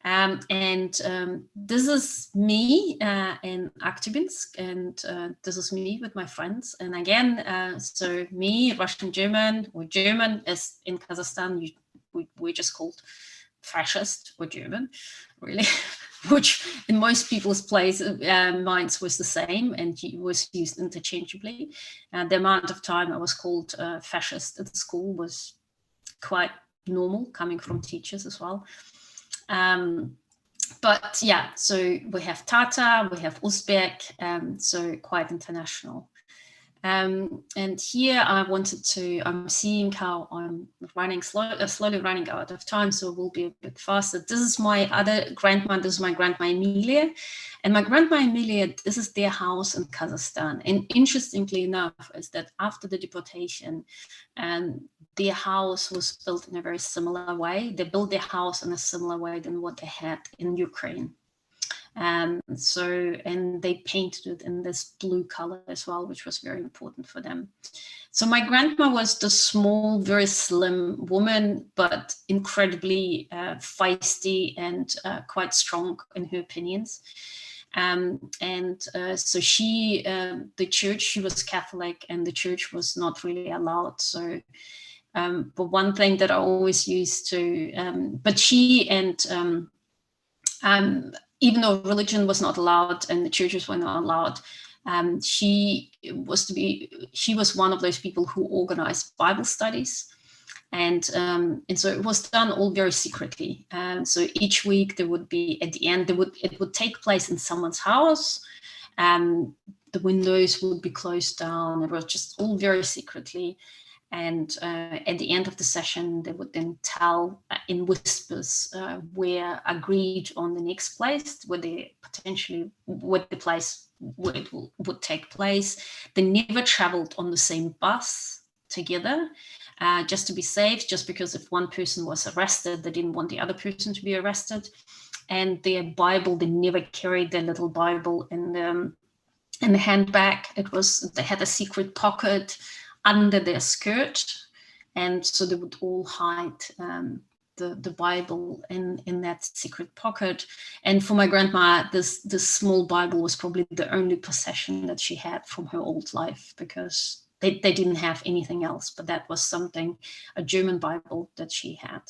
This is me in Aktyabinsk, and this is me with my friends. And again, so me, Russian, German, or German, as in Kazakhstan, we're just called fascist or German, really. Which in most people's minds was the same, and was used interchangeably. The amount of time I was called fascist at school was quite normal, coming from teachers as well. But yeah, so we have Tatar, we have Uzbek, so quite international. And here I'm seeing how I'm running slowly running out of time, so we'll be a bit faster. This is my other grandma, this is my grandma Emilia. And my grandma Emilia, this is their house in Kazakhstan. And interestingly enough, is that after the deportation, their house was built in a very similar way. They built their house in a similar way than what they had in Ukraine. And they painted it in this blue color as well, which was very important for them. So my grandma was the small, very slim woman, but incredibly feisty and quite strong in her opinions. So the church, she was Catholic, and the church was not really allowed. So, but one thing that I always used to, but she and even though religion was not allowed and the churches were not allowed, she was one of those people who organized Bible studies. And so it was done all very secretly. So each week there would be, at the end, it would take place in someone's house. The windows would be closed down. It was just all very secretly. And at the end of the session, they would then tell in whispers where agreed on the next place, where the place where it would take place. They never traveled on the same bus together, just to be safe, just because if one person was arrested, they didn't want the other person to be arrested. And their Bible, they never carried their little Bible in the handbag. They had a secret pocket under their skirt, and so they would all hide the Bible in that secret pocket. And for my grandma, this small Bible was probably the only possession that she had from her old life, because they didn't have anything else, but that was a German Bible that she had.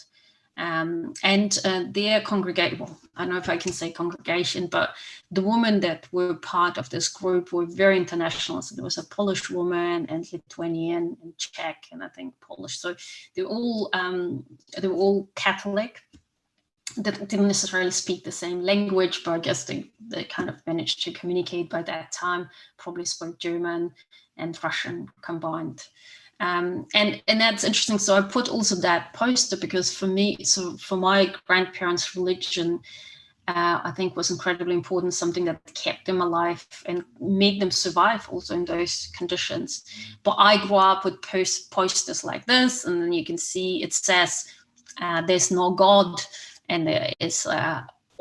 Their congregation, well, I don't know if I can say congregation, but the women that were part of this group were very international. So there was a Polish woman and Lithuanian and Czech and I think Polish. So they were all Catholic. that didn't necessarily speak the same language, but I guess they kind of managed to communicate by that time, probably spoke German and Russian combined. And that's interesting. So I put also that poster because for me, so for my grandparents' religion, I think was incredibly important, something that kept them alive and made them survive also in those conditions. But I grew up with posters like this, and then you can see it says, there's no God, and there is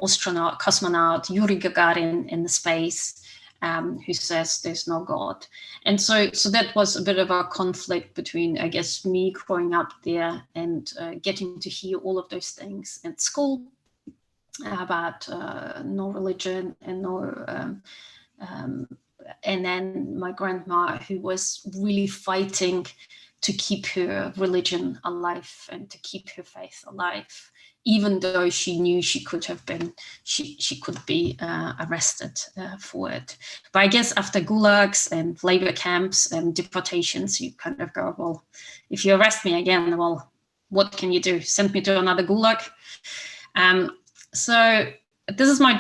astronaut, cosmonaut Yuri Gagarin in the space, who says there's no God. And so that was a bit of a conflict between, I guess, me growing up there and getting to hear all of those things at school about no religion and no, and then my grandma, who was really fighting to keep her religion alive and to keep her faith alive, even though she knew she could have been, she could be arrested for it. But I guess after gulags and labor camps and deportations, you kind of go, well, if you arrest me again, well, what can you do? Send me to another gulag? So this is my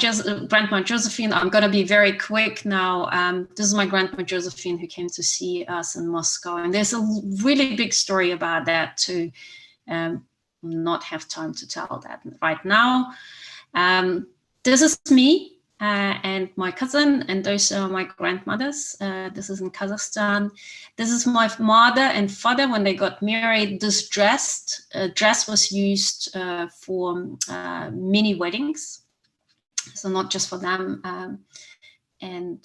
grandma Josephine. I'm going to be very quick now. This is my grandma Josephine who came to see us in Moscow. And there's a really big story about that too. Not have time to tell that right now. This is me and my cousin, and those are my grandmothers. This is in Kazakhstan. This is my mother and father when they got married. This dress was used for mini weddings, so not just for them. And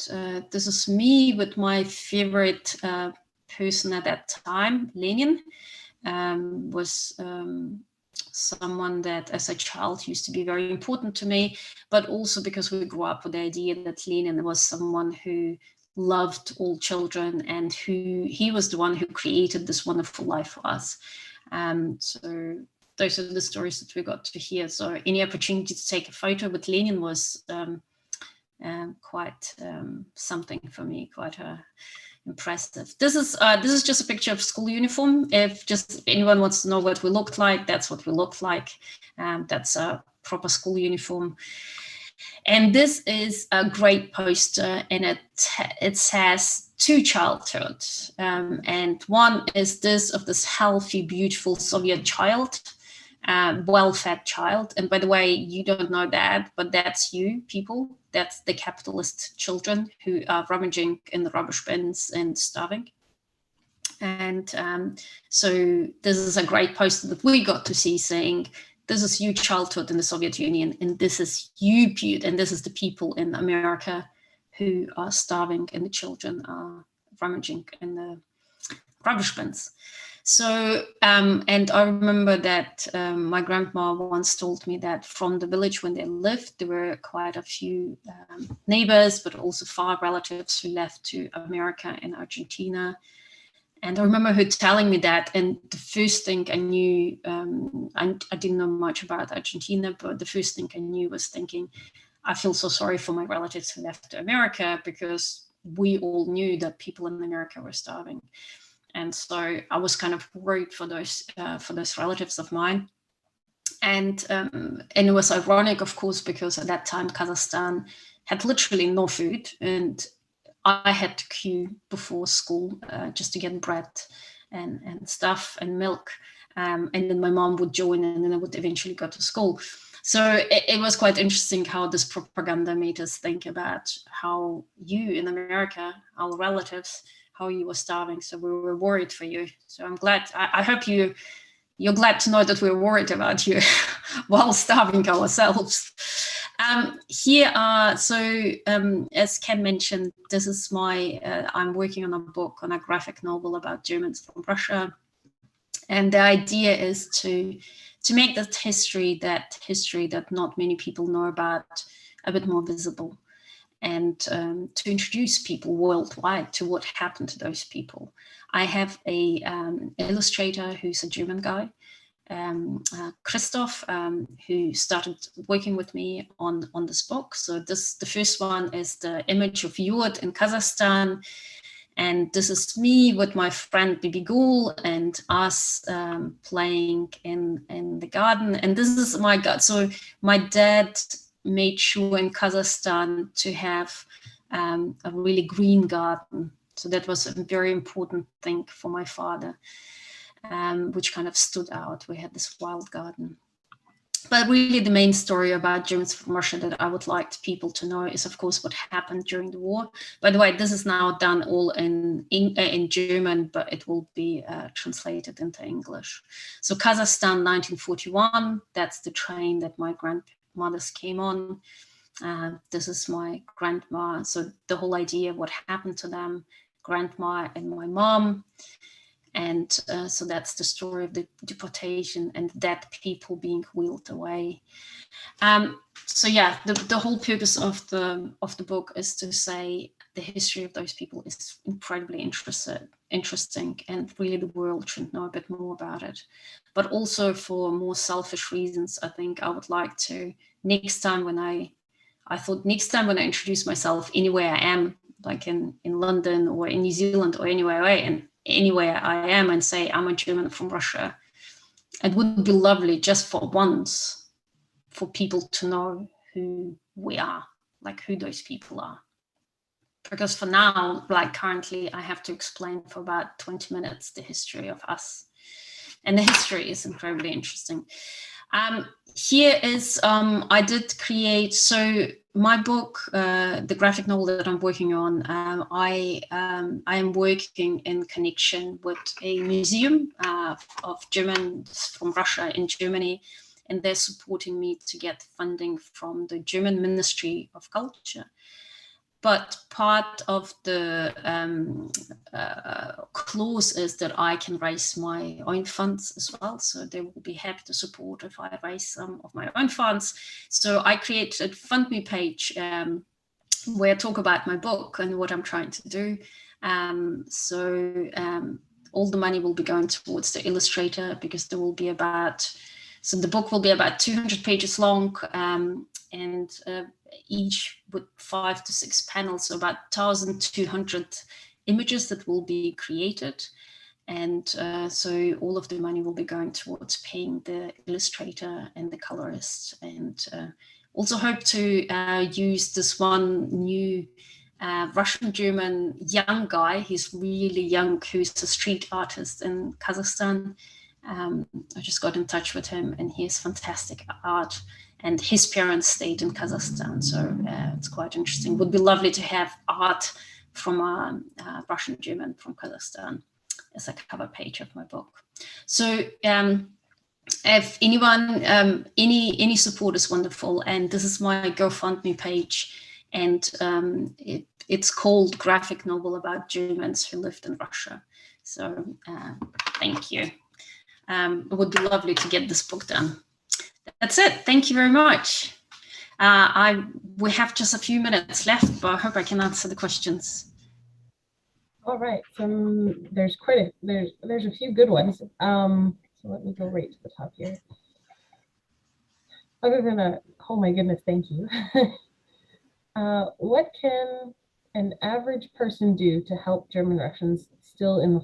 this is me with my favorite person at that time, Lenin. Was someone that as a child used to be very important to me, but also because we grew up with the idea that Lenin was someone who loved all children and he was the one who created this wonderful life for us. So those are the stories that we got to hear. So any opportunity to take a photo with Lenin was quite something for me, quite impressive. This is just a picture of school uniform. If just anyone wants to know what we looked like, that's what we looked like. That's a proper school uniform. And this is a great poster, and it says two childhoods. And one is this of this healthy, beautiful Soviet child, well-fed child. And by the way, you don't know that, but that's you people. That's the capitalist children who are rummaging in the rubbish bins and starving. And so this is a great poster that we got to see saying, this is your childhood in the Soviet Union, and this is you, and this is the people in America who are starving and the children are rummaging in the rubbish bins. So, and I remember that my grandma once told me that from the village when they lived, there were quite a few neighbors, but also far relatives who left to America and Argentina. And I remember her telling me that, and the first thing I knew, I didn't know much about Argentina, but the first thing I knew was thinking, I feel so sorry for my relatives who left to America, because we all knew that people in America were starving. And so I was kind of worried for those relatives of mine. And it was ironic, of course, because at that time, Kazakhstan had literally no food. And I had to queue before school just to get bread and stuff and milk. And then my mom would join, and then I would eventually go to school. So it was quite interesting how this propaganda made us think about how you in America, our relatives, how you were starving. So we were worried for you. So I'm glad, I hope you're glad to know that we're worried about you while starving ourselves. Here are, as Ken mentioned, this is I'm working on a book, on a graphic novel about Germans from Russia. And the idea is to make that history that not many people know about a bit more visible, and to introduce people worldwide to what happened to those people. I have a illustrator who's a German guy, Christoph, who started working with me on this book. So the first one is the image of Yurt in Kazakhstan. And this is me with my friend Bibi Ghoul and us playing in the garden. And this is my garden. So my dad made sure in Kazakhstan to have a really green garden. So that was a very important thing for my father, which kind of stood out. We had this wild garden. But really the main story about Germans from Russia that I would like people to know is, of course, what happened during the war. By the way, this is now done all in German, but it will be translated into English. So Kazakhstan, 1941, that's the train that my grandmothers came on. This is my grandma. So the whole idea of what happened to them, grandma and my mom. And so that's the story of the deportation and dead people being wheeled away. So yeah, the whole purpose of the book is to say the history of those people is incredibly interesting, and really the world should know a bit more about it. But also for more selfish reasons, I think I would like to next time when I introduce myself anywhere I am, like in London or in New Zealand or anywhere I am, and say I'm a German from Russia, it would be lovely just for once for people to know who we are, like who those people are. Because for now, like currently, I have to explain for about 20 minutes the history of us. And the history is incredibly interesting. Here is, I did create, so my book, the graphic novel that I'm working on, I am working in connection with a museum of Germans from Russia in Germany, and they're supporting me to get funding from the German Ministry of Culture. But part of the clause is that I can raise my own funds as well. So they will be happy to support if I raise some of my own funds. So I created a Fund Me page where I talk about my book and what I'm trying to do. All the money will be going towards the illustrator, because there will be so the book will be about 200 pages long, and each with 5 to 6 panels, so about 1,200 images that will be created. And so all of the money will be going towards paying the illustrator and the colorist. And also hope to use this one new Russian-German young guy. He's really young, who's a street artist in Kazakhstan. I just got in touch with him, and he has fantastic art. And his parents stayed in Kazakhstan, so it's quite interesting. Would be lovely to have art from a Russian German from Kazakhstan as a cover page of my book. So if anyone, any support is wonderful. And this is my GoFundMe page, and it's called Graphic Novel About Germans Who Lived in Russia. So thank you. It would be lovely to get this book done. That's it. Thank you very much. We have just a few minutes left, but I hope I can answer the questions. All right. There's there's a few good ones. So let me go right to the top here. Other than oh my goodness, thank you. What can an average person do to help German Russians still in the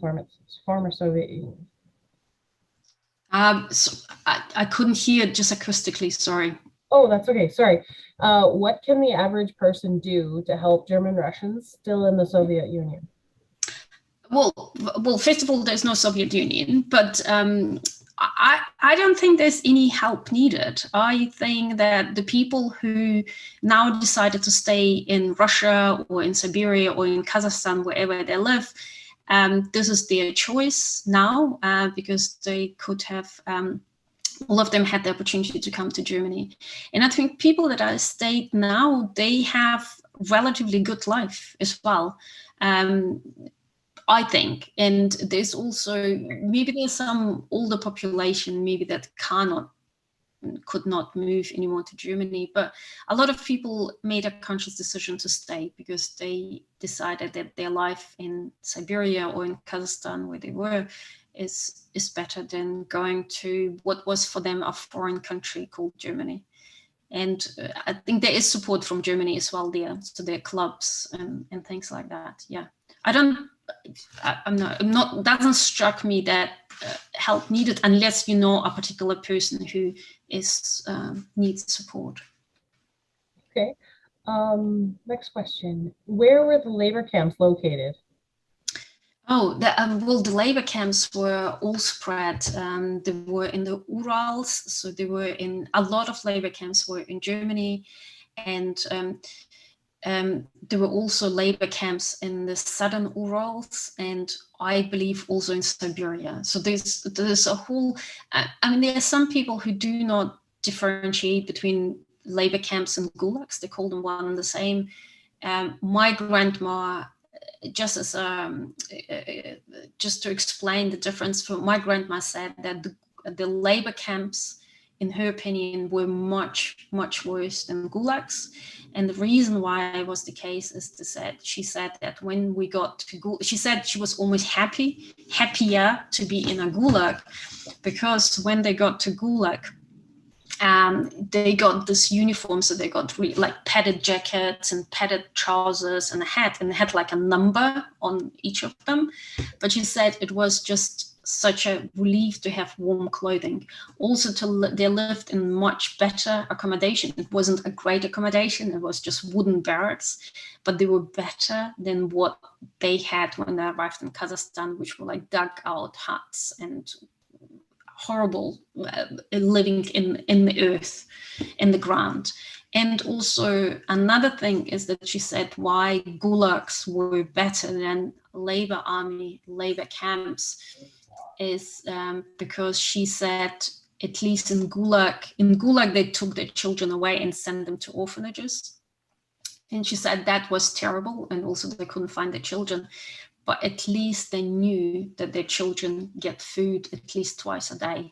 former Soviet Union? So I couldn't hear just acoustically, sorry. Oh, that's okay, sorry. What can the average person do to help German Russians still in the Soviet Union? Well, first of all, there's no Soviet Union, but I don't think there's any help needed. I think that the people who now decided to stay in Russia or in Siberia or in Kazakhstan, wherever they live, this is their choice now, because they could have, all of them had the opportunity to come to Germany. And I think people that are stayed now, they have relatively good life as well, I think. And there's also, maybe there's some older population, maybe that could not move anymore to Germany, but a lot of people made a conscious decision to stay because they decided that their life in Siberia or in Kazakhstan, where they were, is better than going to what was for them a foreign country called Germany. And I think there is support from Germany as well there, so there are clubs and things like that. Yeah, I don't I'm not doesn't struck me that help needed unless you know a particular person who is needs support. Okay. Next question. Where were the labor camps located? Oh, well, the labor camps were all spread. They were in the Urals, so they were in a lot of labor camps were in Germany, and there were also labor camps in the southern Urals, and I believe also in Siberia. So there's a whole. I mean, there are some people who do not differentiate between labor camps and gulags. They call them one and the same. My grandma, just as just to explain the difference, for my grandma said that the labor camps, in her opinion, were much worse than gulags, and the reason why it was the case is she said that when we got to gulag, she said she was almost happier to be in a gulag, because when they got to gulag, they got this uniform, so they got really like padded jackets and padded trousers and a hat, and they had like a number on each of them. But she said it was just such a relief to have warm clothing. Also, they lived in much better accommodation. It wasn't a great accommodation; it was just wooden barracks, but they were better than what they had when they arrived in Kazakhstan, which were like dug out huts and horrible, living in the earth, in the ground. And also another thing is that she said why gulags were better than labor camps is because she said, at least in gulag they took their children away and sent them to orphanages. And she said that was terrible, and also they couldn't find their children. But at least they knew that their children get food at least twice a day.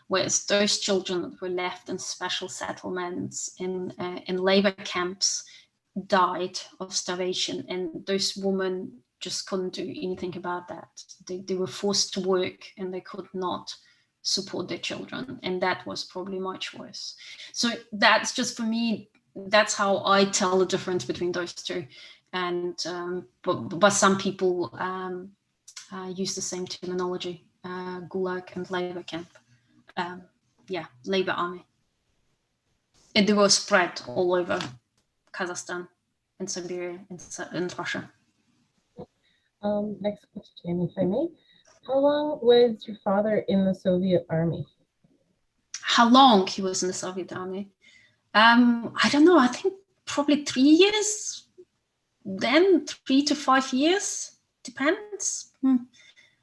Whereas those children that were left in special settlements, in labor camps, died of starvation. And those women just couldn't do anything about that. They were forced to work and they could not support their children. And that was probably much worse. So that's just, for me, that's how I tell the difference between those two. And but some people use the same terminology, gulag and labor camp. Labor army. And they were spread all over Kazakhstan and Siberia and Russia. Next question, if I may. How long was your father in the Soviet army? How long he was in the Soviet army? I don't know. I think probably 3 years. Then 3 to 5 years, depends.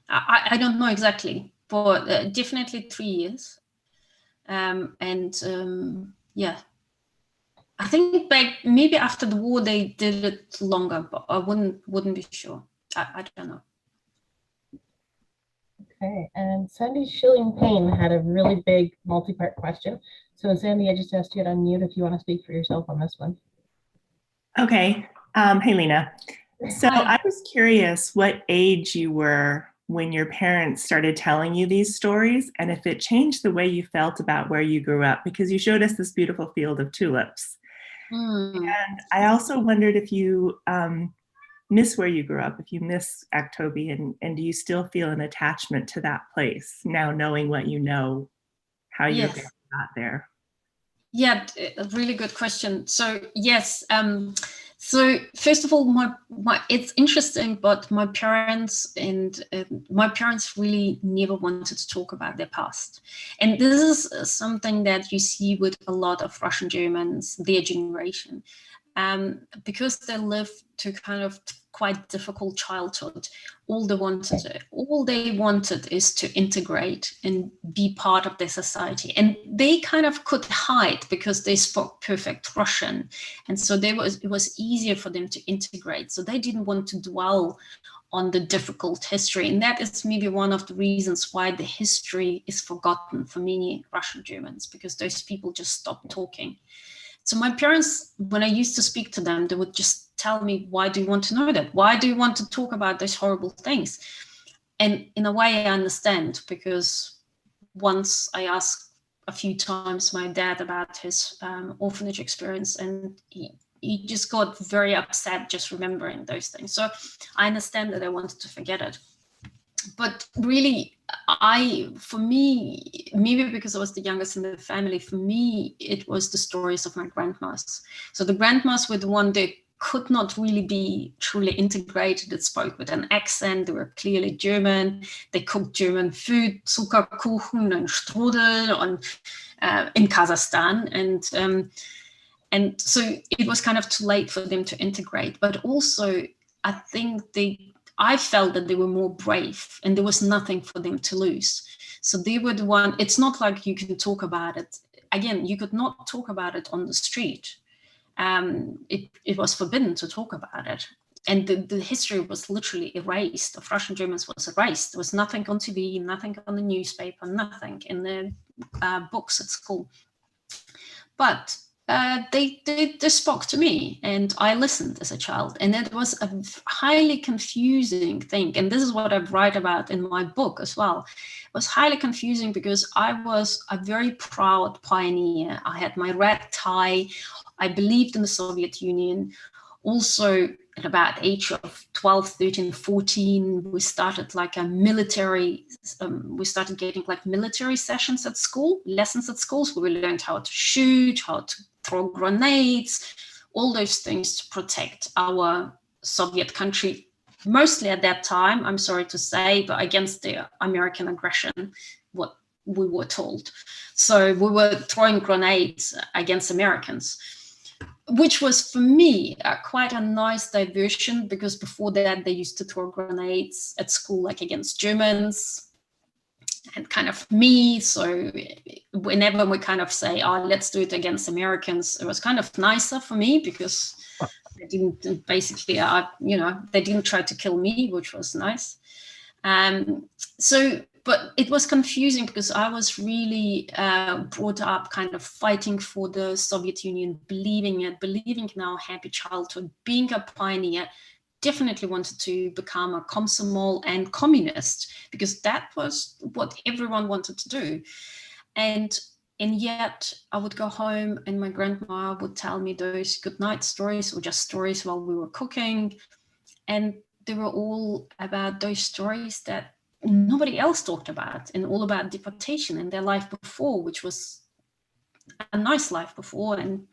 I don't know exactly, but definitely 3 years. I think maybe after the war they did it longer, but I wouldn't be sure. I don't know. Okay, and Sandy Schilling Payne had a really big multi-part question. So Sandy, I just asked you to unmute if you want to speak for yourself on this one. Okay. Hey, Lena. So Hi. I was curious what age you were when your parents started telling you these stories, and if it changed the way you felt about where you grew up, because you showed us this beautiful field of tulips. And I also wondered if you miss where you grew up, if you miss Aktobe, and do you still feel an attachment to that place now, knowing what you know, how you got there? Yeah, a really good question. So yes, so first of all, my it's interesting, but my parents really never wanted to talk about their past, and this is something that you see with a lot of Russian Germans, their generation, because they lived to kind of quite difficult childhood. All they wanted is to integrate and be part of their society, and they kind of could hide because they spoke perfect Russian, and so it was easier for them to integrate. So they didn't want to dwell on the difficult history, and that is maybe one of the reasons why the history is forgotten for many Russian Germans, because those people just stopped talking. So my parents, when I used to speak to them, they would just tell me, why do you want to know that? Why do you want to talk about those horrible things? And in a way, I understand, because once I asked a few times my dad about his orphanage experience, and you just got very upset just remembering those things. So I understand that I wanted to forget it. But really, for me, maybe because I was the youngest in the family, for me, it was the stories of my grandmas. So the grandmas were the one that could not really be truly integrated. It spoke with an accent. They were clearly German. They cooked German food, Zuckerkuchen and Strudel in Kazakhstan. And so it was kind of too late for them to integrate. But also, I think I felt that they were more brave and there was nothing for them to lose. So they were the one. It's not like you can talk about it. Again, you could not talk about it on the street. It was forbidden to talk about it. And the history was literally erased. Of Russian Germans was erased. There was nothing on TV, nothing on the newspaper, nothing in the books at school. But they spoke to me and I listened as a child, and it was a highly confusing thing. And this is what I write about in my book as well. It was highly confusing because I was a very proud pioneer. I had my red tie. I believed in the Soviet Union. Also, at about the age of 12, 13, 14, we started like a military, we started getting like military sessions at school, lessons at schools, where we learned how to shoot, how to throw grenades, all those things to protect our Soviet country, mostly at that time, I'm sorry to say, but against the American aggression, what we were told. So we were throwing grenades against Americans, which was for me quite a nice diversion, because before that they used to throw grenades at school like against Germans and kind of me. So whenever we kind of say, oh, let's do it against Americans, it was kind of nicer for me because they didn't basically, they didn't try to kill me, which was nice. But it was confusing because I was really brought up kind of fighting for the Soviet Union, believing in our happy childhood, being a pioneer. Definitely wanted to become a Komsomol and communist, because that was what everyone wanted to do. And yet I would go home and my grandma would tell me those goodnight stories or just stories while we were cooking. And they were all about those stories that nobody else talked about, and all about deportation and their life before, which was a nice life before, and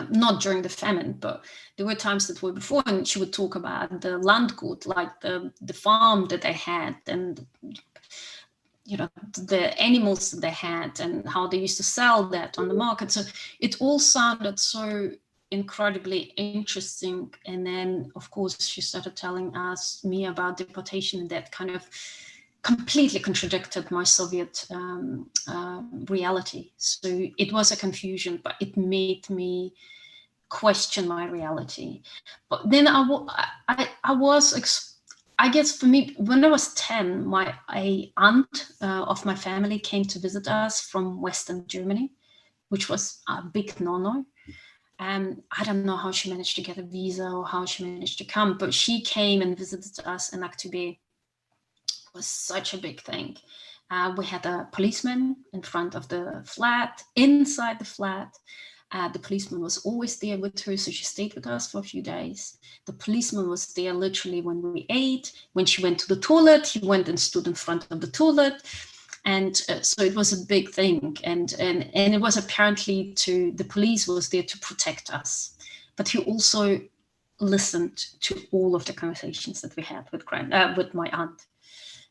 not during the famine, but there were times that were before. And she would talk about the landgut, like the farm that they had, and the animals that they had, and how they used to sell that on the market. So it all sounded so incredibly interesting. And then of course she started telling me about deportation, and that kind of completely contradicted my Soviet reality. So it was a confusion, but it made me question my reality. But then I guess for me, when I was 10, my aunt of my family came to visit us from Western Germany, which was a big no-no. And I don't know how she managed to get a visa or how she managed to come, but she came and visited us in Aktobe. It was such a big thing. We had a policeman in front of the flat, inside the flat. The policeman was always there with her, so she stayed with us for a few days. The policeman was there literally when we ate. When she went to the toilet, he went and stood in front of the toilet. And so it was a big thing. And it was apparently the police was there to protect us. But he also listened to all of the conversations that we had with my aunt.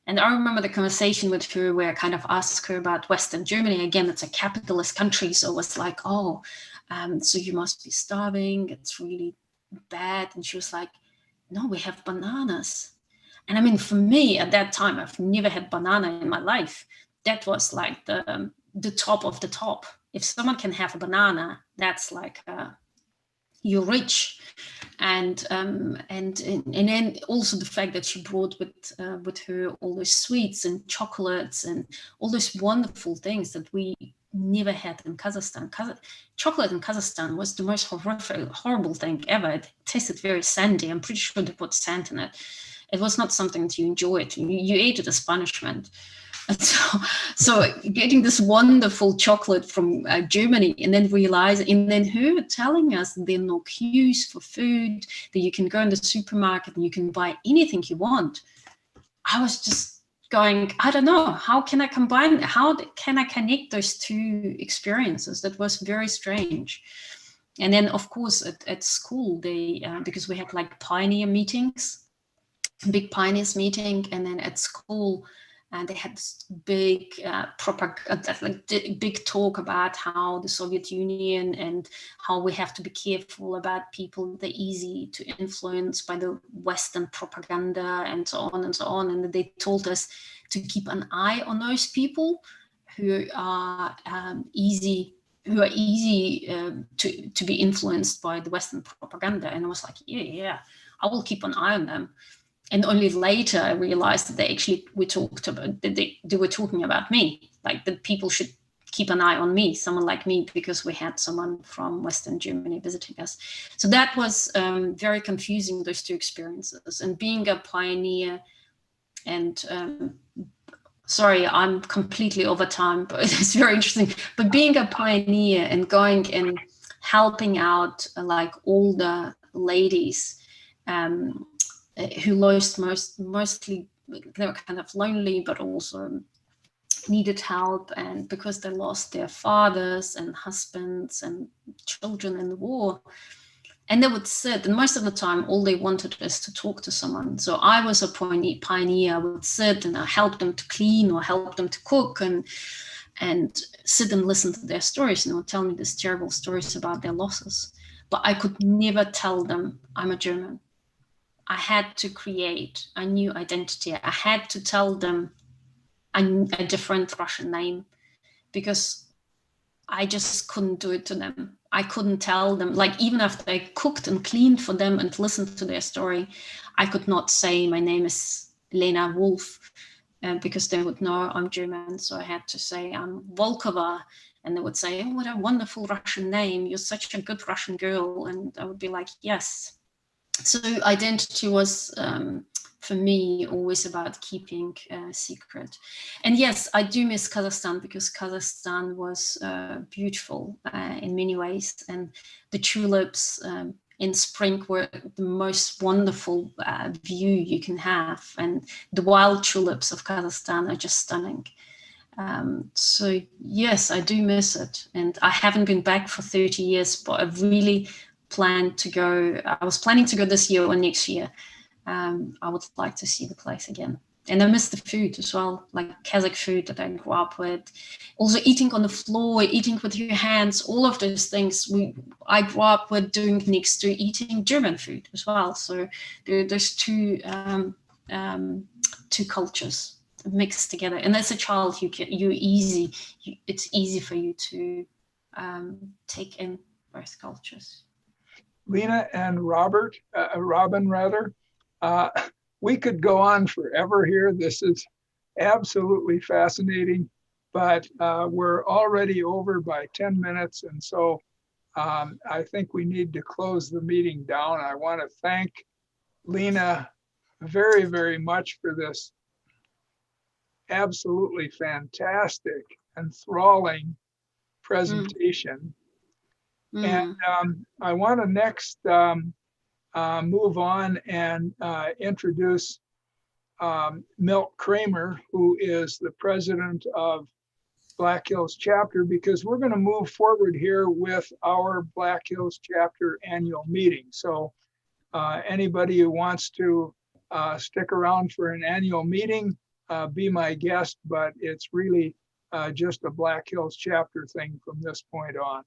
And I remember the conversation with her where I kind of asked her about Western Germany. Again, it's a capitalist country. So it was like, so you must be starving. It's really bad. And she was like, no, we have bananas. And I mean, for me at that time, I've never had banana in my life. That was like the top of the top. If someone can have a banana, that's like you're rich. And then also the fact that she brought with her all those sweets and chocolates and all those wonderful things that we never had in Kazakhstan. Chocolate in Kazakhstan was the most horrible thing ever. It tasted very sandy. I'm pretty sure they put sand in it. It was not something that you enjoyed. You ate it as punishment. And so getting this wonderful chocolate from Germany, and then and then her telling us there are no queues for food, that you can go in the supermarket and you can buy anything you want. I was just going, I don't know, how can I connect those two experiences? That was very strange. And then, of course, at school, they because we had like pioneer meetings, big pioneers meeting, and then at school, and they had this big big talk about how the Soviet Union and how we have to be careful about people they're easy to influence by the Western propaganda and so on and so on. And they told us to keep an eye on those people who are easy to be influenced by the Western propaganda. And I was like, yeah, I will keep an eye on them. And only later I realized that they were talking about me, like that people should keep an eye on me, someone like me, because we had someone from Western Germany visiting us. So that was very confusing, those two experiences. And being a pioneer and sorry, I'm completely over time, but it's very interesting. But being a pioneer and going and helping out like all the ladies who lost mostly, they were kind of lonely, but also needed help, and because they lost their fathers and husbands and children in the war. And they would sit, and most of the time, all they wanted is to talk to someone. So I was a pioneer. I would sit and I helped them to clean or help them to cook and sit and listen to their stories. And they would tell me these terrible stories about their losses. But I could never tell them I'm a German. I had to create a new identity. I had to tell them a different Russian name, because I just couldn't do it to them. I couldn't tell them, like even after I cooked and cleaned for them and listened to their story, I could not say my name is Lena Wolf because they would know I'm German. So I had to say I'm Volkova, and they would say, oh, what a wonderful Russian name. You're such a good Russian girl. And I would be like, yes. So identity was for me always about keeping secret. And yes, I do miss Kazakhstan, because Kazakhstan was beautiful in many ways, and the tulips in spring were the most wonderful view you can have, and the wild tulips of Kazakhstan are just stunning. So yes, I do miss it, and I haven't been back for 30 years, but I've really planned to go. I was planning to go this year or next year. I would like to see the place again. And I miss the food as well, like Kazakh food that I grew up with. Also eating on the floor, eating with your hands, all of those things I grew up with doing next to eating German food as well. So there's two cultures mixed together. And as a child, it's easy for you to take in both cultures. Lena and Robin, we could go on forever here. This is absolutely fascinating, but we're already over by 10 minutes. And so I think we need to close the meeting down. I want to thank Lena very, very much for this absolutely fantastic, enthralling presentation. And I want to next move on and introduce Milt Kramer, who is the president of Black Hills chapter, because we're going to move forward here with our Black Hills chapter annual meeting. So anybody who wants to stick around for an annual meeting, be my guest, but it's really just a Black Hills chapter thing from this point on.